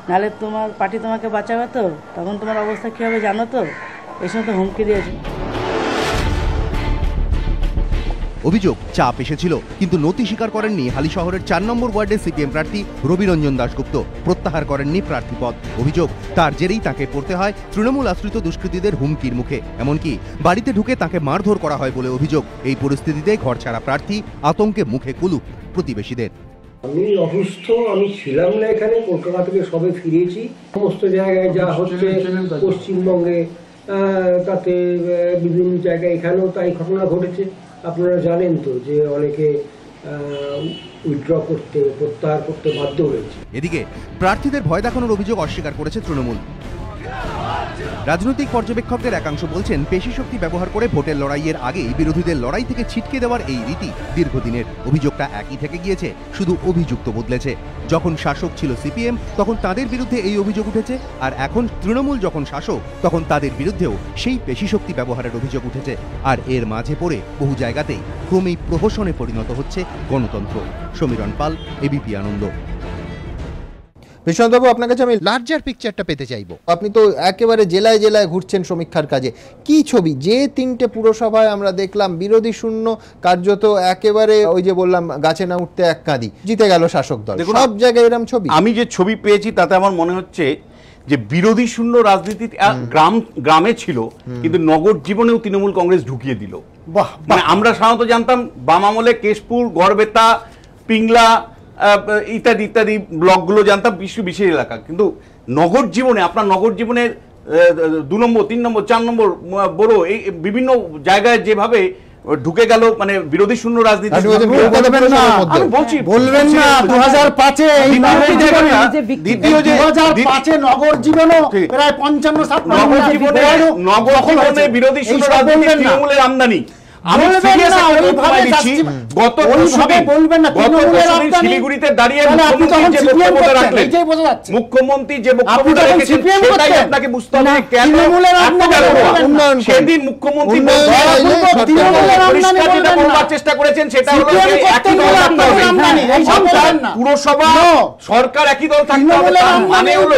নাহলে তোমার পার্টি তোমাকে বাঁচাবে তো, তখন তোমার অবস্থা কী হবে জানো তো, এই সময় তো হুমকি দিয়েছে।
অভিযোগ, চাপ এসেছিল, কিন্তু নথি স্বীকার করেননি হালি শহরের 4 নম্বর ওয়ার্ডের সিপিএম প্রার্থী রবিরঞ্জন দাশগুপ্ত, প্রত্যাহার করেননি প্রার্থীপদ। অভিযোগ, তার জেরেই তাকে পড়তে হয় তৃণমূল আশ্রিত দুষ্কৃতীদের হুমকির মুখে, এমনকি বাড়িতে ঢুকে তাকে মারধর করা হয় বলে অভিযোগ। এই পরিস্থিতিতে ঘর ছাড়া প্রার্থী, আতঙ্কে মুখে কুলুপ প্রতিবেশীদের।
আমি অসুস্থ, আমি ছিলাম না এখানে, কলকাতা থেকে সবে ফিরেছি। সমস্ত জায়গায় যা হচ্ছে পশ্চিমবঙ্গে, তাতে বিভিন্ন জায়গায় এখানেও তাই ঘটনা ঘটেছে। আপনারা জানেন তো যে অনেকে উইথড্র করতে, প্রত্যাহার করতে বাধ্য হয়েছে।
এদিকে প্রার্থীদের ভয় দেখানোর অভিযোগ অস্বীকার করেছে তৃণমূল। রাজনৈতিক পর্যবেক্ষকদের একাংশ বলছেন, পেশি শক্তি ব্যবহার করে ভোটের লড়াইয়ের আগেই বিরোধীদের লড়াই থেকে ছিটকে দেওয়ার এই রীতি দীর্ঘদিনের। অভিযোগটা একই থেকে গিয়েছে, শুধু অভিযুক্ত বদলেছে। যখন শাসক ছিল সিপিএম তখন তাদের বিরুদ্ধে এই অভিযোগ উঠেছে, আর এখন তৃণমূল যখন শাসক তখন তাদের বিরুদ্ধেও সেই পেশি শক্তি ব্যবহারের অভিযোগ উঠেছে। আর এর মাঝে পড়ে বহু জায়গাতেই ক্রমেই প্রহসনে পরিণত হচ্ছে গণতন্ত্র। সমীরণ পাল, এবিপি আনন্দ।
বিশ্বনাথবাবু, আপনার কাছে আমি লার্জার পিকচারটা পেতে চাইবো। আপনি তো একেবারে জেলায় জেলায় ঘুরছেন সমীক্ষার কাজে, কি ছবি? যে 3টে পুরসভায় আমরা দেখলাম বিরোধী শূন্য, কার্যত একেবারে ওই যে বললাম গাছে না উঠতে এক কাঁদি, জিতে গেল শাসক দল, সব জায়গায় এরকম ছবি।
আমি যে ছবি পেয়েছি তাতে আমার মনে হচ্ছে যে বিরোধী শূন্য রাজনীতি গ্রামে ছিল, কিন্তু নগর জীবনেও তৃণমূল কংগ্রেস ঢুকিয়ে দিল। মানে আমরা সাধারণত জানতাম বাম আমলে কেশপুর, গড়বেতা, পিংলা ইত্যাদি ইত্যাদি ব্লকগুলো জানতাম বিশেষ এলাকা, কিন্তু নগর জীবনে, আপনার নগর জীবনের 2 নম্বর, 3 নম্বর, 4 নম্বর বড় এই বিভিন্ন জায়গায় যেভাবে ঢুকে গেল, মানে বিরোধী শূন্য রাজনীতি।
বলবেন না 2005-এ দ্বিতীয় যে 2005-এ নগর জীবনও প্রায় 55-60
নগর জীবনে বিরোধী শূন্য রাজনীতি তৃণমূলের আমদানি। শিলিগুড়িতে দাঁড়িয়ে মুখ্যমন্ত্রী যে বক্তব্য রেখেছেন সেটাই আপনাকে বুঝতে হবে কেন সেদিন মুখ্যমন্ত্রী বলবার চেষ্টা করেছেন, সেটা হলো একই দল থাকতে হবে, পুরসভা সরকার একই দল থাকতে হবে। মানে হলো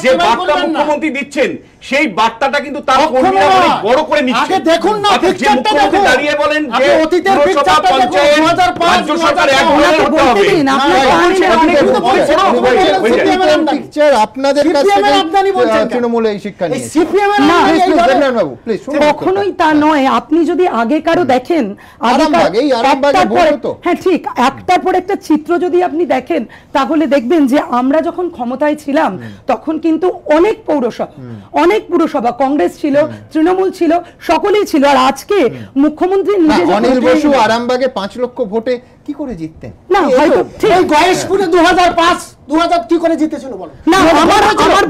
যে বার্তা মুখ্যমন্ত্রী দিচ্ছেন সেই বার্তাটা কিন্তু তার কর্মীরা অনেক বড় করে নিচ্ছে।
দেখুন না,
মুখ্যমন্ত্রী দাঁড়িয়ে বলেন যে পুরসভা, পঞ্চায়েত, রাজ্য সরকার এক ধরনের হতে হবে।
আপনাদের কাছ থেকে তৃণমূল এই শিক্ষা নিয়েছে।
কখনোই তা নয়। আপনি যদি আগেকারও দেখেন, হ্যাঁ ঠিক, একটার পর একটা চিত্র যদি আপনি দেখেন তাহলে দেখবেন যে আমরা যখন ক্ষমতায় ছিলাম তখন কিন্তু অনেক পুরসভা কংগ্রেস ছিল, তৃণমূল ছিল, সকলেই ছিল। আর আজকে মুখ্যমন্ত্রী নিজে
আরামবাগে 5 লক্ষ ভোটে কি করে জিততেন
না, হয়তো ঠিক গয়েশপুরে 2005-2000 কি করে জিতেছিল বলো না, আমার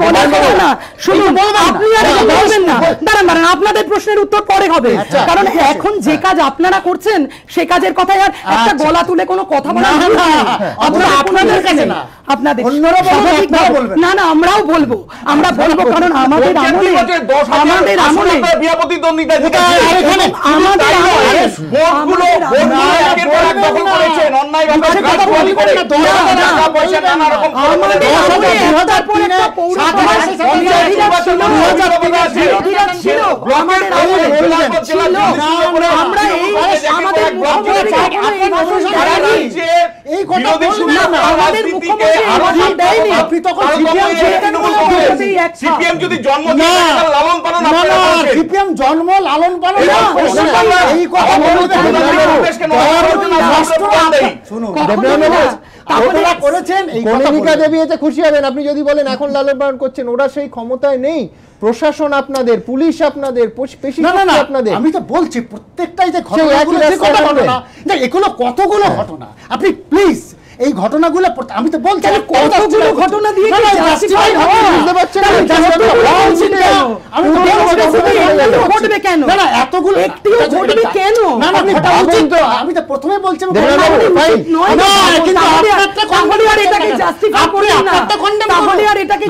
বলার কথা না। শুনুন, আপনি আর বলবেন না, দাঁড়ান, আপনাদের প্রশ্নের উত্তর পরে হবে, কারণ এখন যে কাজ আপনারা করছেন সে কাজের কথাই আর একটা গলা তুলে কোনো কথা বলা না। আপনাদের কাছে না, আপনাদের না, আমরাও বলবো, কারণ আমাদের আমলে
সিপিএম যদি জন্ম লালন পালন,
সিপিএম জন্ম লালন পালন
আপনারা করেছেন এই কথা
কনিকা
বলবেন।
দেবী এতে খুশি হবেন আপনি যদি বলেন এখন লালন পালন করছেন, ওরা সেই ক্ষমতায় নেই। প্রশাসন আপনাদের, পুলিশ আপনাদের,
না না না
আপনাদের।
আমি তো বলছি প্রত্যেকটাই যে
সেই
ঘটনাগুলো,
একই
যে
রাস্তায়
কটা
হাঁটবে।
ঘটনা, না এগুলো কতগুলো ঘটনা, আপনি প্লিজ এই ঘটনাগুলো আমি তো বলছি
কতগুলো ঘটনা দিয়ে কি justify হয়?
বুঝতে পারছেন না? আমি তো
ঘটবে কেন?
না না এতগুলো
একটিও ঘটবে কেন?
না না
আপনি
ঘটা
ভাবুন
উচিত
তো।
তো। আমি তো প্রথমে বলছি আমি
দেখুন বাবু,
ভাই,
নয়
না
না,
কিন্তু
তাহলে আর-
আপনারটা
তাহলে আর এটাকে justify করুন না। তাহলে আর এটাকে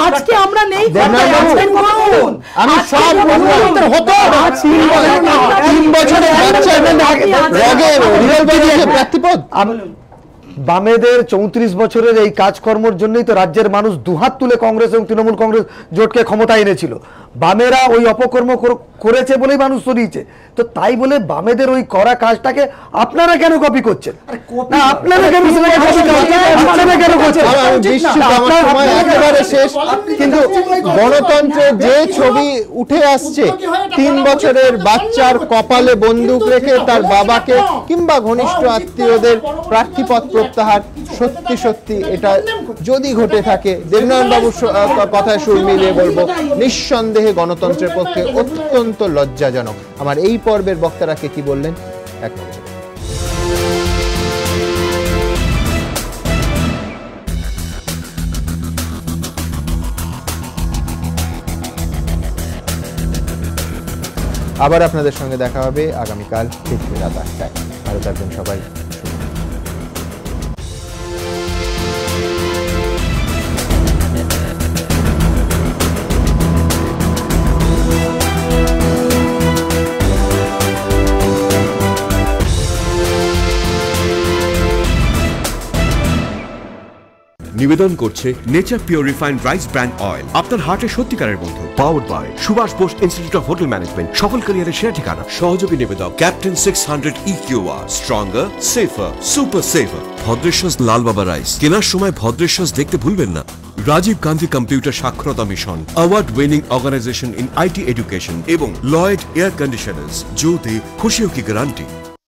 আজকে আমরা নেই ক্ষমতায়, আজকে করুন।
আমি সব
হতো
3 বছরের বাচ্চা প্রার্থীপদ।
বামেদের 34 বছরের এই কাজকর্মের জন্যই তো রাজ্যের মানুষ দুহাত তুলে কংগ্রেস এবং তৃণমূল কংগ্রেস জোটকে ক্ষমতায় এনেছিল। বামেরা ওই অপকর্ম করেছে বলেই মানুষ সরিয়েছে। তো তাই বলে বামেদের ওই করা কাজটাকে আপনারা কেন কপি করছেন? না আপনারা কেন সেটাকে কপি করছেন? আপনারা কেন করছেন?
আমি নিশ্চিত আমার সময় একেবারে শেষ, কিন্তু গণতন্ত্রের যে ছবি উঠে আসছে, 3 বছরের বাচ্চার কপালে বন্দুক রেখে তার বাবাকে কিংবা ঘনিষ্ঠ আত্মীয়দের প্রার্থীপদ প্রত্যাহার, সত্যি সত্যি এটা যদি ঘটে থাকে, দেবনারায়ণ বাবুর কথায় সুর মিলিয়ে বলবো নিঃসন্দেহে গণতন্ত্রের পক্ষে অত্যন্ত লজ্জাজনক। আমার এই পর্বের বক্তারাকে কি বললেন এক নজরে। আবার আপনাদের সঙ্গে দেখা হবে আগামীকাল ঠিক রাত 8টায়। ভালো থাকবেন সবাই।
নিবেদন করছে nature pure refined rice brand oil, আপনার হার্টের সত্যিকারের বন্ধু। Powered by Subhash Bose institute of hotel management, সফল ক্যারিয়ারের সেরা ঠিকানা। সহযোগী নিবেদক captain 600 EQR, stronger, safer, super safer. Bhadreshwar Lal Baba rice কেনার সময় ভদ্রেশ্বর দেখতে ভুলবেন না। রাজীব গান্ধী কম্পিউটার সাক্ষরতা mission, award winning organisation in IT education এবং লয়েড এয়ার কন্ডিশনার্স, जो दे खुशियों की गारंटी।